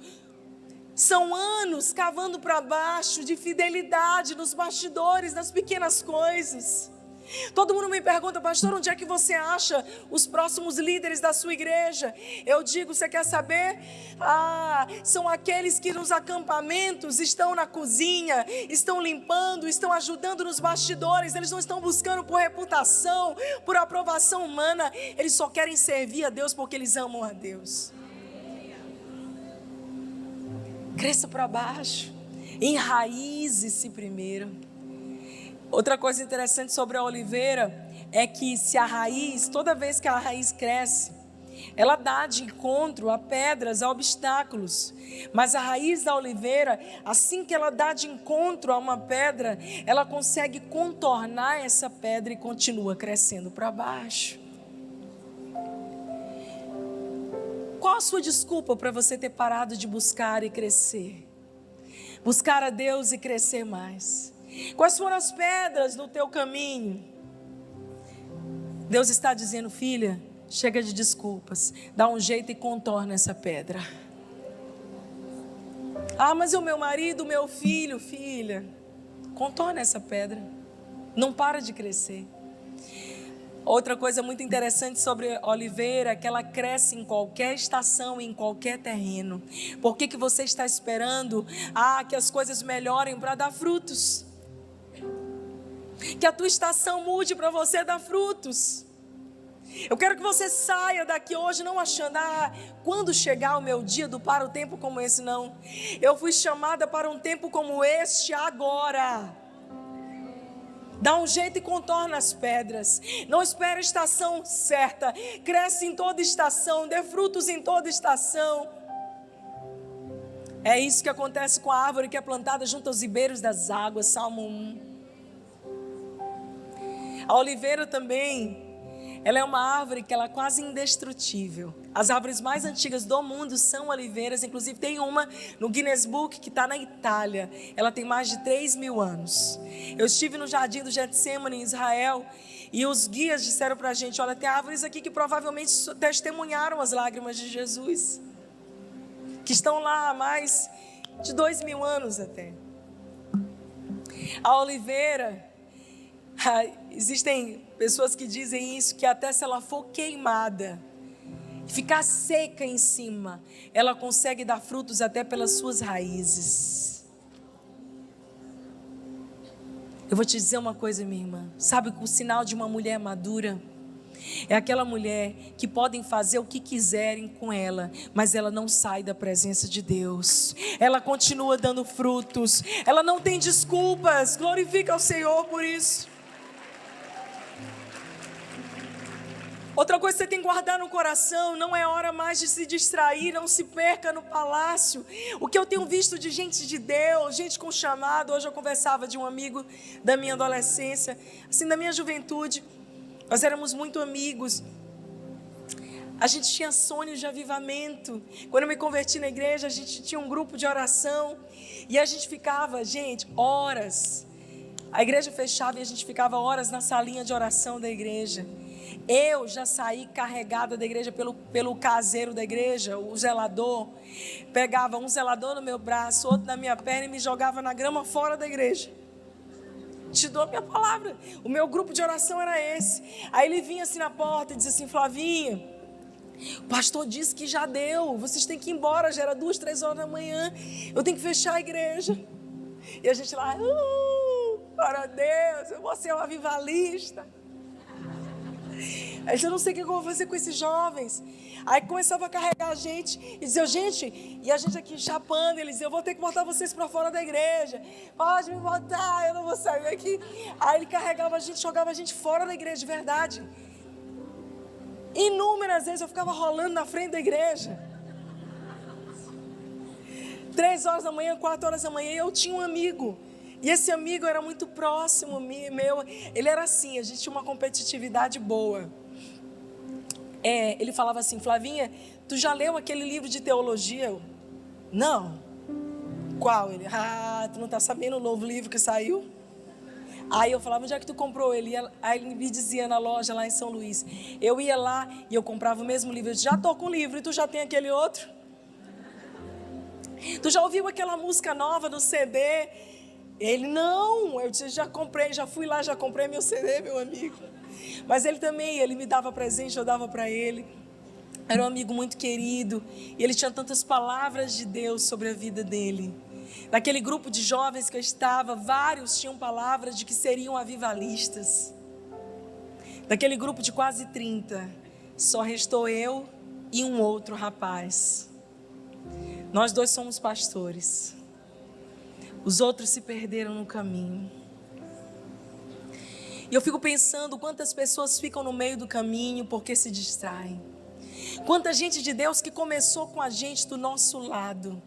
São anos cavando para baixo de fidelidade nos bastidores, nas pequenas coisas. Todo mundo me pergunta: pastor, onde é que você acha os próximos líderes da sua igreja? Eu digo: você quer saber? São aqueles que nos acampamentos estão na cozinha, estão limpando, estão ajudando nos bastidores. Eles não estão buscando por reputação, por aprovação humana. Eles só querem servir a Deus porque eles amam a Deus. Cresça para baixo, enraize-se primeiro. Outra coisa interessante sobre a oliveira é que se a raiz, toda vez que a raiz cresce, ela dá de encontro a pedras, a obstáculos. Mas a raiz da oliveira, assim que ela dá de encontro a uma pedra, ela consegue contornar essa pedra e continua crescendo para baixo. Qual a sua desculpa para você ter parado de buscar e crescer? Buscar a Deus e crescer mais. Quais foram as pedras no teu caminho? Deus está dizendo: filha, chega de desculpas, dá um jeito e contorna essa pedra. Mas o meu marido, o meu filho, filha, contorna essa pedra, não para de crescer. Outra coisa muito interessante sobre a oliveira é que ela cresce em qualquer estação, em qualquer terreno. Por que você está esperando que as coisas melhorem para dar frutos? Que a tua estação mude para você dar frutos. Eu quero que você saia daqui hoje não achando: quando chegar o meu dia para um tempo como esse. Não, eu fui chamada para um tempo como este agora. Dá um jeito e contorna as pedras. Não espere a estação certa. Cresce em toda estação, dê frutos em toda estação. É isso que acontece com a árvore que é plantada junto aos ribeiros das águas. Salmo 1. A oliveira também, ela é uma árvore que ela é quase indestrutível. As árvores mais antigas do mundo são oliveiras. Inclusive tem uma no Guinness Book que está na Itália. Ela tem mais de 3.000 anos. Eu estive no jardim do Getsemane em Israel e os guias disseram para a gente: olha, tem árvores aqui que provavelmente testemunharam as lágrimas de Jesus, que estão lá há mais de 2.000 anos até. A oliveira, existem pessoas que dizem isso, que até se ela for queimada, ficar seca em cima, ela consegue dar frutos até pelas suas raízes. Eu vou te dizer uma coisa, minha irmã. Sabe o sinal de uma mulher madura? É aquela mulher que podem fazer o que quiserem com ela, mas ela não sai da presença de Deus. Ela continua dando frutos. Ela não tem desculpas. Glorifica ao Senhor por isso. Outra coisa que você tem que guardar no coração: não é hora mais de se distrair, não se perca no palácio. O que eu tenho visto de gente de Deus, gente com chamado. Hoje eu conversava de um amigo da minha adolescência, assim, da minha juventude. Nós éramos muito amigos. A gente tinha sonhos de avivamento. Quando eu me converti na igreja, a gente tinha um grupo de oração. E a gente ficava, gente, horas. A igreja fechava e a gente ficava horas na salinha de oração da igreja. Eu já saí carregada da igreja pelo caseiro da igreja, o zelador. Pegava um zelador no meu braço, outro na minha perna e me jogava na grama fora da igreja. Te dou a minha palavra. O meu grupo de oração era esse. Aí ele vinha assim na porta e dizia assim: Flavinha, o pastor disse que já deu, vocês têm que ir embora, já era 2, 3 horas da manhã, eu tenho que fechar a igreja. E a gente lá, glória a Deus, eu vou ser um avivalista. Aí eu não sei o que eu vou fazer com esses jovens. Aí começava a carregar a gente e dizer: gente, e a gente aqui chapando, eles diziam: eu vou ter que botar vocês para fora da igreja. Pode me botar, eu não vou sair daqui. Aí ele carregava a gente, jogava a gente fora da igreja, de verdade. Inúmeras vezes eu ficava rolando na frente da igreja. 3 horas da manhã, 4 horas da manhã, eu tinha um amigo. E esse amigo era muito próximo meu. Ele era assim, a gente tinha uma competitividade boa. Ele falava assim: Flavinha, tu já leu aquele livro de teologia? Eu, não. Qual? Ele, tu não tá sabendo o novo livro que saiu? Aí eu falava: onde é que tu comprou? Aí ele me dizia: na loja lá em São Luís. Eu ia lá e eu comprava o mesmo livro. Eu disse: já tô com o livro e tu já tem aquele outro? Tu já ouviu aquela música nova no CD? Ele: não. Eu disse: já comprei, já fui lá, já comprei meu CD, meu amigo. Mas ele também, ele me dava presente, eu dava para ele. Era um amigo muito querido. E ele tinha tantas palavras de Deus sobre a vida dele. Naquele grupo de jovens que eu estava, vários tinham palavras de que seriam avivalistas. Daquele grupo de quase 30, só restou eu e um outro rapaz. Nós 2 somos pastores. Os outros se perderam no caminho. E eu fico pensando quantas pessoas ficam no meio do caminho porque se distraem. Quanta gente de Deus que começou com a gente do nosso lado.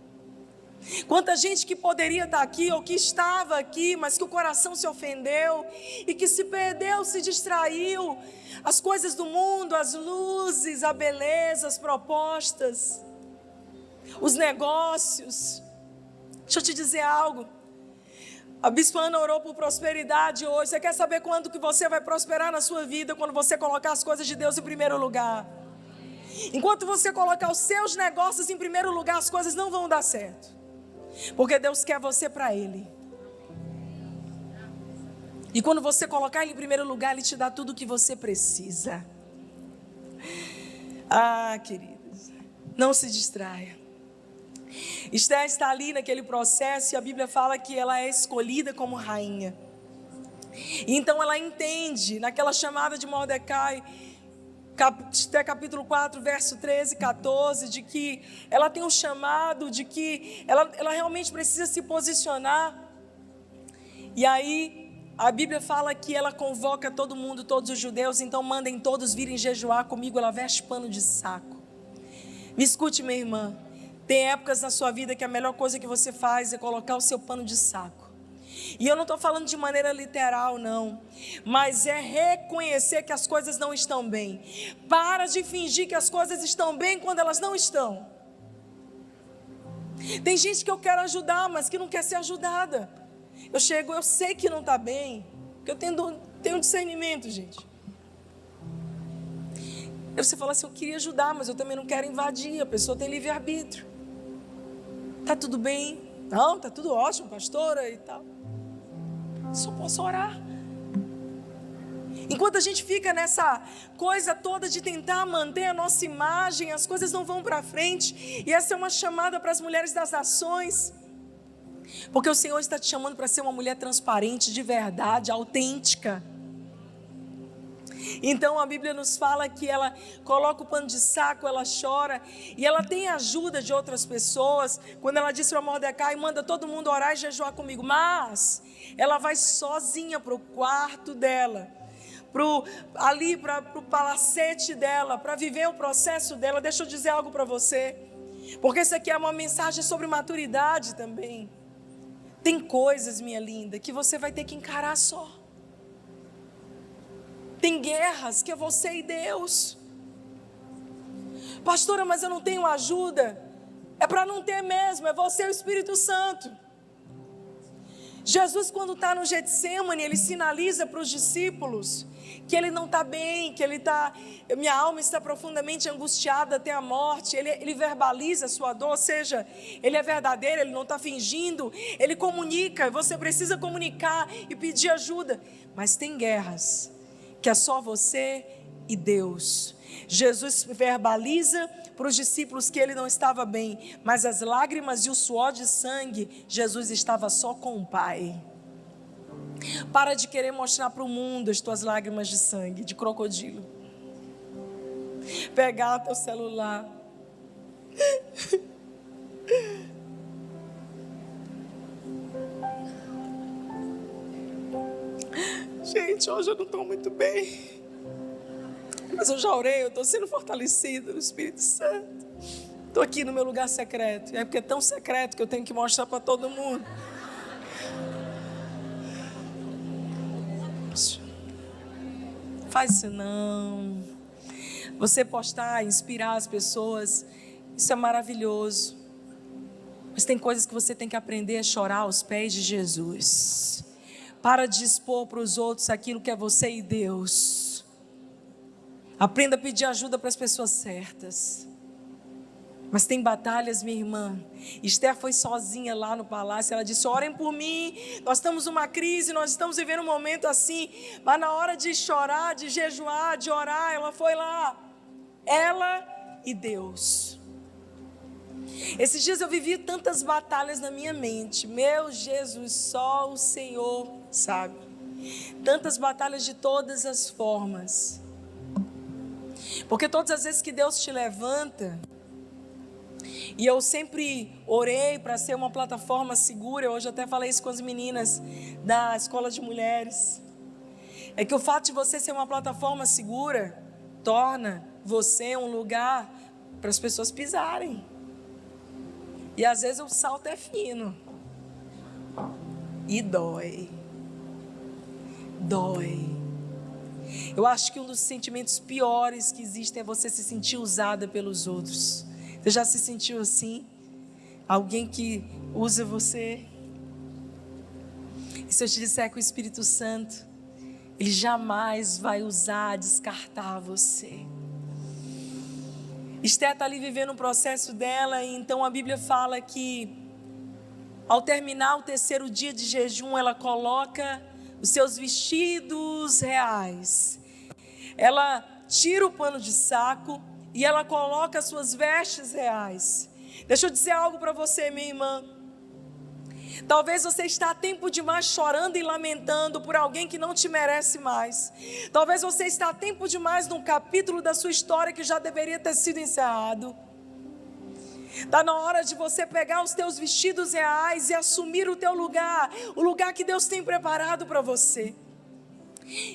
Quanta gente que poderia estar aqui ou que estava aqui, mas que o coração se ofendeu e que se perdeu, se distraiu. As coisas do mundo, as luzes, a beleza, as propostas, os negócios. Deixa eu te dizer algo. A Bispa Ana orou por prosperidade hoje. Você quer saber quando que você vai prosperar na sua vida? Quando você colocar as coisas de Deus em primeiro lugar. Enquanto você colocar os seus negócios em primeiro lugar, as coisas não vão dar certo. Porque Deus quer você para Ele. E quando você colocar Ele em primeiro lugar, Ele te dá tudo o que você precisa. Queridos, não se distraia. Esther está ali naquele processo e a Bíblia fala que ela é escolhida como rainha. E então ela entende, naquela chamada de Mordecai, Esther capítulo 4, verso 13 e 14, de que ela tem um chamado, de que ela realmente precisa se posicionar. E aí a Bíblia fala que ela convoca todo mundo, todos os judeus: então mandem todos virem jejuar comigo. Ela veste pano de saco. Me escute, minha irmã. Tem épocas na sua vida que a melhor coisa que você faz é colocar o seu pano de saco. E eu não estou falando de maneira literal, não. Mas é reconhecer que as coisas não estão bem. Para de fingir que as coisas estão bem quando elas não estão. Tem gente que eu quero ajudar, mas que não quer ser ajudada. Eu sei que não está bem. Porque eu tenho discernimento, gente. Você fala assim: eu queria ajudar, mas eu também não quero invadir. A pessoa tem livre-arbítrio. Tá tudo bem? Não, tá tudo ótimo, pastora e tal. Só posso orar. Enquanto a gente fica nessa coisa toda de tentar manter a nossa imagem, as coisas não vão para frente. E essa é uma chamada para as mulheres das nações. Porque o Senhor está te chamando para ser uma mulher transparente, de verdade, autêntica. Então a Bíblia nos fala que ela coloca o pano de saco, ela chora, e ela tem a ajuda de outras pessoas. Quando ela disse para Mordecai, manda todo mundo orar e jejuar comigo, mas ela vai sozinha para o quarto dela, para o palacete dela, para viver o processo dela. Deixa eu dizer algo para você, porque isso aqui é uma mensagem sobre maturidade também. Tem coisas, minha linda, que você vai ter que encarar só. Tem guerras que é você e Deus. Pastora, mas eu não tenho ajuda. É para não ter mesmo, é você e o Espírito Santo. Jesus, quando está no Getsemane, ele sinaliza para os discípulos que ele não está bem, que minha alma está profundamente angustiada até a morte. Ele verbaliza a sua dor, ou seja, ele é verdadeiro, ele não está fingindo, ele comunica. Você precisa comunicar e pedir ajuda, mas tem guerras que é só você e Deus. Jesus verbaliza para os discípulos que ele não estava bem, mas as lágrimas e o suor de sangue, Jesus estava só com o Pai. Para de querer mostrar para o mundo as tuas lágrimas de sangue, de crocodilo. Pegar teu celular. Gente, hoje eu não estou muito bem, mas eu já orei, eu estou sendo fortalecida no Espírito Santo. Estou aqui no meu lugar secreto. É porque é tão secreto que eu tenho que mostrar para todo mundo. Faz isso não. Você postar, inspirar as pessoas, isso é maravilhoso. Mas tem coisas que você tem que aprender a chorar aos pés de Jesus. Para de expor para os outros aquilo que é você e Deus. Aprenda a pedir ajuda para as pessoas certas. Mas tem batalhas, minha irmã. Esther foi sozinha lá no palácio. Ela disse, orem por mim. Nós estamos numa crise, nós estamos vivendo um momento assim. Mas na hora de chorar, de jejuar, de orar, ela foi lá. Ela e Deus. Esses dias eu vivi tantas batalhas na minha mente. Meu Jesus, só o Senhor sabe. Tantas batalhas de todas as formas. Porque todas as vezes que Deus te levanta, e eu sempre orei para ser uma plataforma segura. Hoje até falei isso com as meninas da escola de mulheres. É que o fato de você ser uma plataforma segura torna você um lugar para as pessoas pisarem. E às vezes o salto é fino. E dói. Dói. Eu acho que um dos sentimentos piores que existem é você se sentir usada pelos outros. Você já se sentiu assim? Alguém que usa você? E se eu te disser que o Espírito Santo, ele jamais vai usar, descartar você. Esther está ali vivendo um processo dela, e então a Bíblia fala que ao terminar o 3º dia de jejum, ela coloca os seus vestidos reais. Ela tira o pano de saco e ela coloca as suas vestes reais. Deixa eu dizer algo para você, minha irmã. Talvez você está há tempo demais chorando e lamentando por alguém que não te merece mais. Talvez você está há tempo demais num capítulo da sua história que já deveria ter sido encerrado. Está na hora de você pegar os teus vestidos reais e assumir o teu lugar, o lugar que Deus tem preparado para você.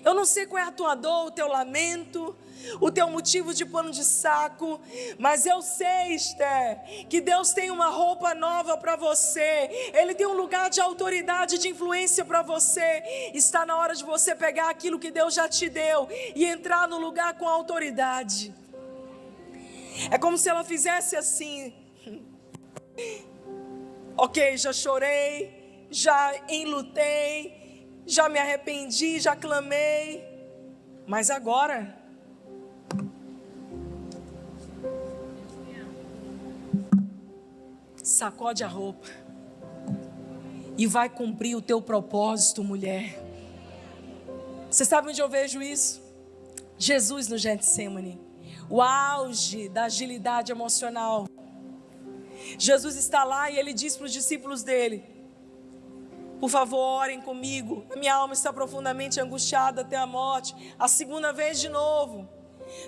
Eu não sei qual é a tua dor, o teu lamento, o teu motivo de pano de saco, mas eu sei, Esther, que Deus tem uma roupa nova para você. Ele tem um lugar de autoridade, de influência para você. Está na hora de você pegar aquilo que Deus já te deu e entrar no lugar com autoridade. É como se ela fizesse assim: ok, já chorei, já enlutei, já me arrependi, já clamei, mas agora sacode a roupa e vai cumprir o teu propósito, mulher. Você sabe onde eu vejo isso? Jesus no Getsemane, o auge da agilidade emocional. Jesus está lá e ele diz para os discípulos dele: Por favor, orem comigo. A minha alma está profundamente angustiada até a morte. A segunda vez de novo.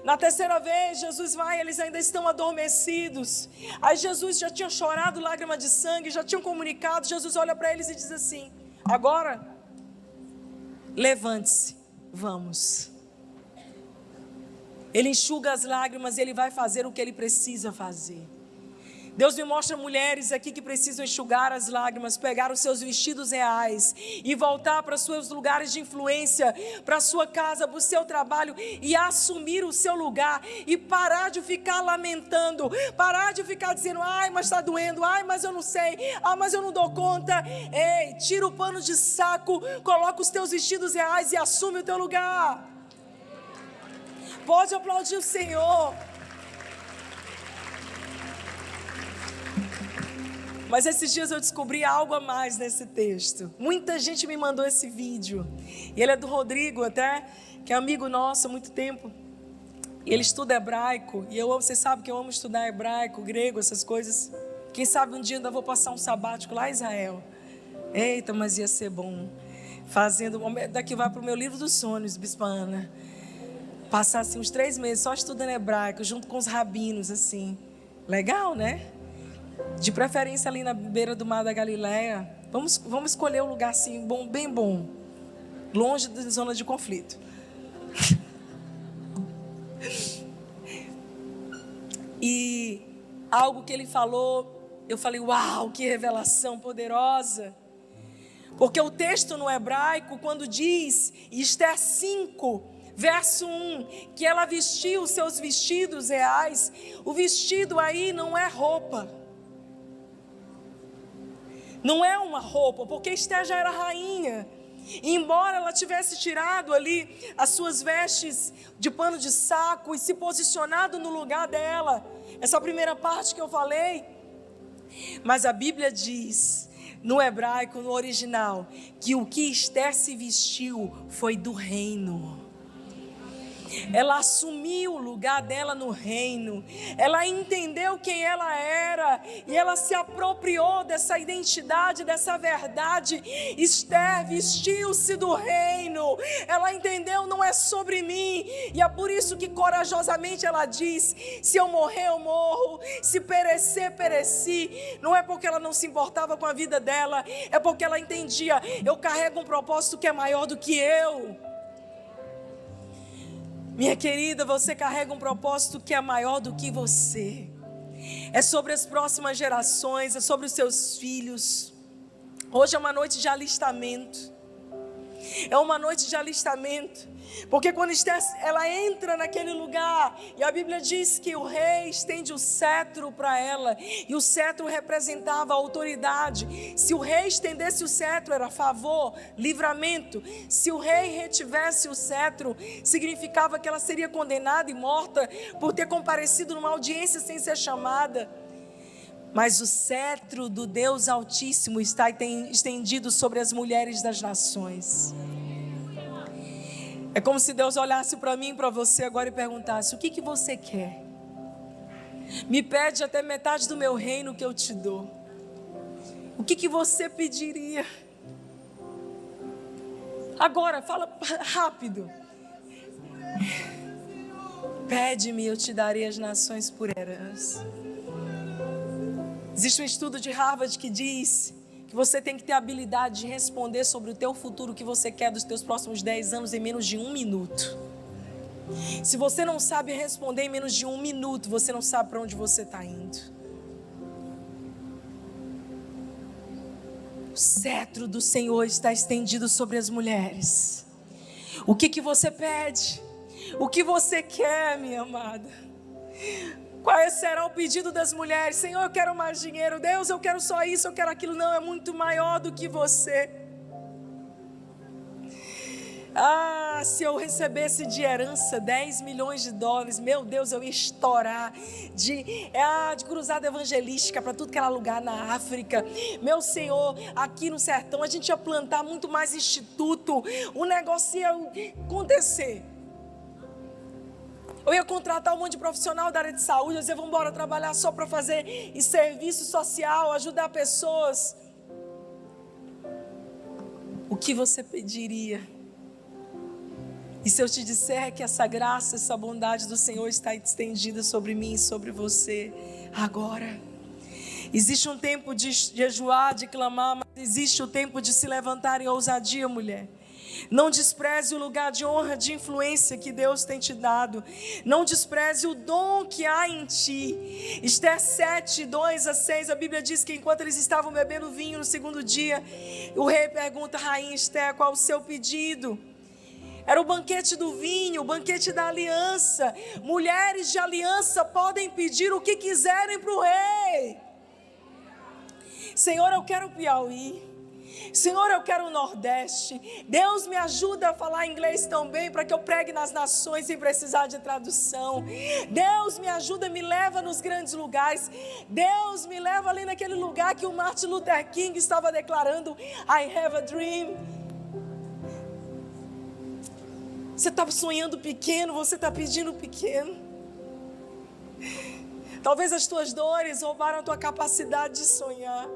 Na terceira vez, Jesus vai, eles ainda estão adormecidos. Aí Jesus já tinha chorado lágrima de sangue, já tinham comunicado. Jesus olha para eles e diz assim: agora, levante-se, vamos. Ele enxuga as lágrimas e ele vai fazer o que ele precisa fazer. Deus me mostra mulheres aqui que precisam enxugar as lágrimas, pegar os seus vestidos reais e voltar para os seus lugares de influência, para a sua casa, para o seu trabalho e assumir o seu lugar e parar de ficar lamentando, parar de ficar dizendo: ai, mas está doendo, ai, mas eu não sei, ah, mas eu não dou conta. Ei, tira o pano de saco, coloca os teus vestidos reais e assume o teu lugar. Pode aplaudir o Senhor. Mas esses dias eu descobri algo a mais nesse texto. Muita gente me mandou esse vídeo. E ele é do Rodrigo até, que é amigo nosso há muito tempo. E ele estuda hebraico. E vocês sabem que eu amo estudar hebraico, grego, essas coisas. Quem sabe um dia ainda vou passar um sabático lá em Israel. Eita, mas ia ser bom. Daqui vai para o meu livro dos sonhos, Bispa Ana. Passar assim uns 3 meses só estudando hebraico, junto com os rabinos, assim. Legal, né? De preferência ali na beira do mar da Galileia. Vamos escolher um lugar assim, bom, bem bom. Longe da zona de conflito. E algo que ele falou, eu falei: uau, que revelação poderosa. Porque o texto no hebraico, quando diz, Esther 5, verso 1, que ela vestiu os seus vestidos reais, o vestido aí não é roupa. Não é uma roupa, porque Esther já era rainha. E embora ela tivesse tirado ali as suas vestes de pano de saco e se posicionado no lugar dela, essa primeira parte que eu falei, mas a Bíblia diz, no hebraico, no original, que o que Esther se vestiu foi do reino. Ela assumiu o lugar dela no reino. Ela entendeu quem ela era e ela se apropriou dessa identidade, dessa verdade. Esther vestiu-se do reino. Ela entendeu, não é sobre mim. E é por isso que corajosamente ela diz: se eu morrer, eu morro. Se perecer, pereci. Não é porque ela não se importava com a vida dela, é porque ela entendia: eu carrego um propósito que é maior do que eu. Minha querida, você carrega um propósito que é maior do que você. É sobre as próximas gerações, é sobre os seus filhos. Hoje é uma noite de alistamento. É uma noite de alistamento. Porque quando Esther, ela entra naquele lugar, e a Bíblia diz que o rei estende o cetro para ela, e o cetro representava a autoridade. Se o rei estendesse o cetro, era favor, livramento. Se o rei retivesse o cetro, significava que ela seria condenada e morta por ter comparecido numa audiência sem ser chamada. Mas o cetro do Deus Altíssimo está estendido sobre as mulheres das nações. É como se Deus olhasse para mim e para você agora e perguntasse: o que você quer? Me pede até metade do meu reino que eu te dou. O que você pediria? Agora, fala rápido. Pede-me, eu te darei as nações por herança. Existe um estudo de Harvard que diz que você tem que ter a habilidade de responder sobre o teu futuro, o que você quer dos teus próximos 10 anos em menos de 1 minuto. Se você não sabe responder em menos de 1 minuto, você não sabe para onde você está indo. O cetro do Senhor está estendido sobre as mulheres. O que você pede? O que você quer, minha amada? Qual será o pedido das mulheres? Senhor, eu quero mais dinheiro. Deus, eu quero só isso, eu quero aquilo. Não, é muito maior do que você. Ah, se eu recebesse de herança 10 milhões de dólares, meu Deus, eu ia estourar de cruzada evangelística para tudo que era lugar na África. Meu Senhor, aqui no sertão, a gente ia plantar muito mais instituto. O negócio ia acontecer. Eu ia contratar um monte de profissional da área de saúde, eu ia dizer: vamos embora trabalhar só para fazer serviço social, ajudar pessoas. o que você pediria? E se eu te disser que essa graça, essa bondade do Senhor está estendida sobre mim e sobre você agora? Existe um tempo de jejuar, de clamar, mas existe o tempo de se levantar em ousadia, mulher. Não despreze o lugar de honra, de influência que Deus tem te dado. Não despreze o dom que há em ti. Esther 7, 2-6, a Bíblia diz que enquanto eles estavam bebendo vinho no segundo dia, o rei pergunta à rainha Esther qual o seu pedido. Era o banquete do vinho, o banquete da aliança. Mulheres de aliança podem pedir o que quiserem para o rei. Senhor, eu quero o Piauí. Senhor, eu quero o Nordeste. Deus me ajuda a falar inglês tão bem para que eu pregue nas nações sem precisar de tradução. Deus me ajuda, me leva nos grandes lugares. Deus me leva ali naquele lugar que o Martin Luther King estava declarando: I have a dream. Você está sonhando pequeno, você está pedindo pequeno. Talvez as tuas dores roubaram a tua capacidade de sonhar.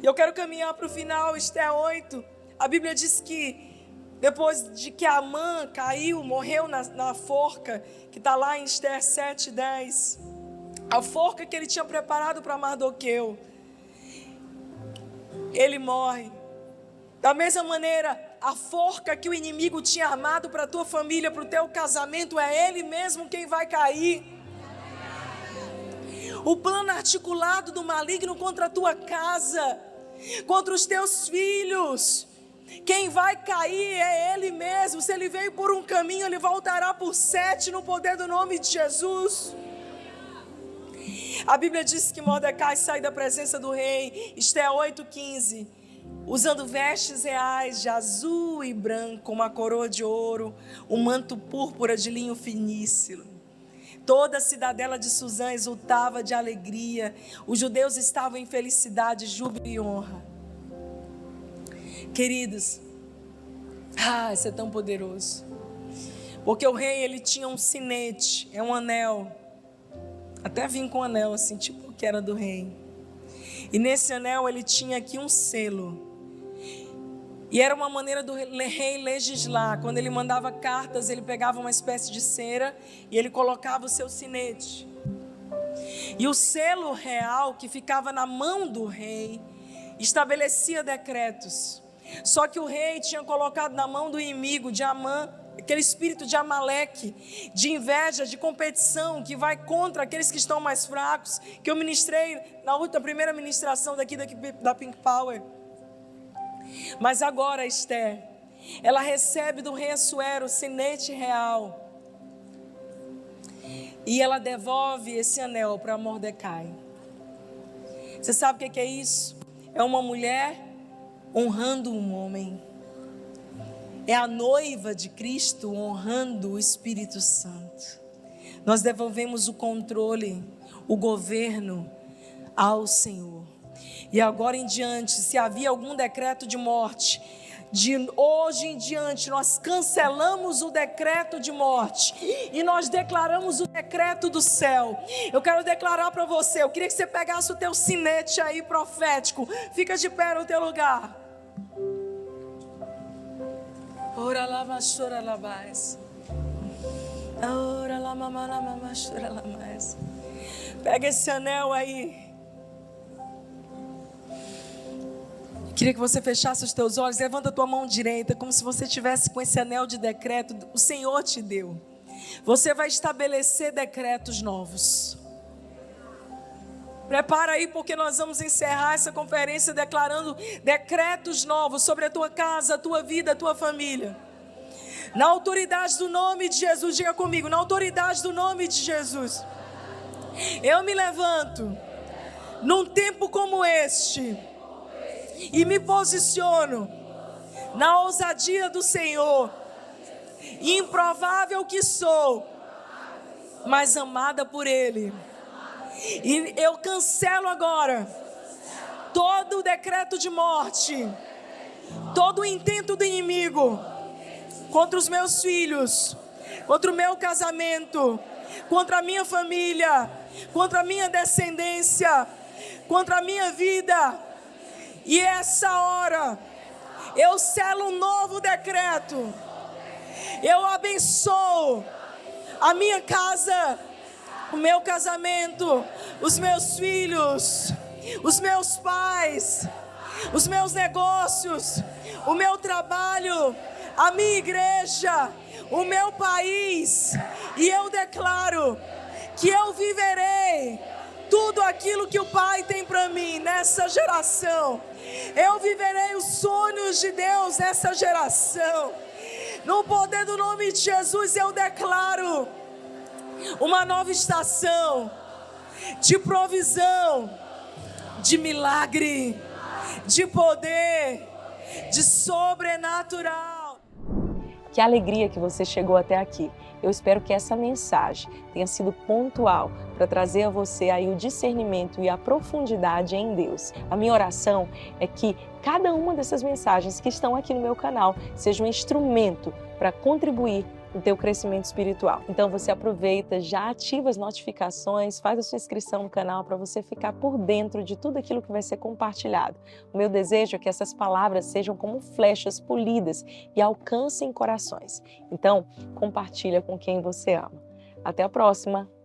E eu quero caminhar para o final. Esther 8, a Bíblia diz que depois de que Amã caiu, morreu na forca, que está lá em Esther 7:10, a forca que ele tinha preparado para Mardoqueu, ele morre. Da mesma maneira, a forca que o inimigo tinha armado para a tua família, para o teu casamento, é ele mesmo quem vai cair. O plano articulado do maligno contra a tua casa, contra os teus filhos, quem vai cair é ele mesmo. Se ele veio por um caminho, ele voltará por 7 no poder do nome de Jesus. A Bíblia diz que Mordecai sai da presença do rei, Esther 8:15, usando vestes reais de azul e branco, uma coroa de ouro, um manto púrpura de linho finíssimo. Toda a cidadela de Suzã exultava de alegria. Os judeus estavam em felicidade, júbilo e honra. Queridos, isso é tão poderoso. Porque o rei, ele tinha um sinete, é um anel. Até vim com um anel assim, tipo que era do rei. E nesse anel ele tinha aqui um selo. E era uma maneira do rei legislar. Quando ele mandava cartas, ele pegava uma espécie de cera e ele colocava o seu sinete. E o selo real que ficava na mão do rei estabelecia decretos. Só que o rei tinha colocado na mão do inimigo, de Amã, aquele espírito de Amaleque, de inveja, de competição, que vai contra aqueles que estão mais fracos, que eu ministrei na primeira ministração daqui da Pink Power. Mas agora Esther, ela recebe do rei Assuero o sinete real, e ela devolve esse anel para Mordecai. Você sabe o que é isso? É uma mulher honrando um homem. É a noiva de Cristo honrando o Espírito Santo. Nós devolvemos o controle, o governo ao Senhor. E agora em diante, se havia algum decreto de morte, de hoje em diante nós cancelamos o decreto de morte e nós declaramos o decreto do céu. Eu quero declarar para você, eu queria que você pegasse o teu sinete aí profético. Fica de pé no teu lugar. Ora lá, machora lá mais. Ora lá, mamara, machora lá mais. Pega esse anel aí. Queria que você fechasse os teus olhos, levanta a tua mão direita, como se você estivesse com esse anel de decreto, o Senhor te deu. Você vai estabelecer decretos novos. Prepara aí, porque nós vamos encerrar essa conferência declarando decretos novos sobre a tua casa, a tua vida, a tua família. Na autoridade do nome de Jesus, diga comigo, na autoridade do nome de Jesus. Eu me levanto num tempo como este e me posiciono na ousadia do Senhor. Improvável que sou, mas amada por Ele. E eu cancelo agora todo o decreto de morte, todo o intento do inimigo contra os meus filhos, contra o meu casamento, contra a minha família, contra a minha descendência, contra a minha vida. E essa hora Eu selo um novo decreto. Eu abençoo a minha casa, o meu casamento, os meus filhos, os meus pais, os meus negócios, o meu trabalho, a minha igreja, o meu país. E eu declaro que eu viverei tudo aquilo que o Pai tem para mim nessa geração. Eu viverei os sonhos de Deus nessa geração. No poder do nome de Jesus, eu declaro uma nova estação de provisão, de milagre, de poder, de sobrenatural. Que alegria que você chegou até aqui. Eu espero que essa mensagem tenha sido pontual para trazer a você aí o discernimento e a profundidade em Deus. A minha oração é que cada uma dessas mensagens que estão aqui no meu canal seja um instrumento para contribuir no teu crescimento espiritual. Então você aproveita, já ativa as notificações, faz a sua inscrição no canal para você ficar por dentro de tudo aquilo que vai ser compartilhado. O meu desejo é que essas palavras sejam como flechas polidas e alcancem corações. Então, compartilha com quem você ama. Até a próxima!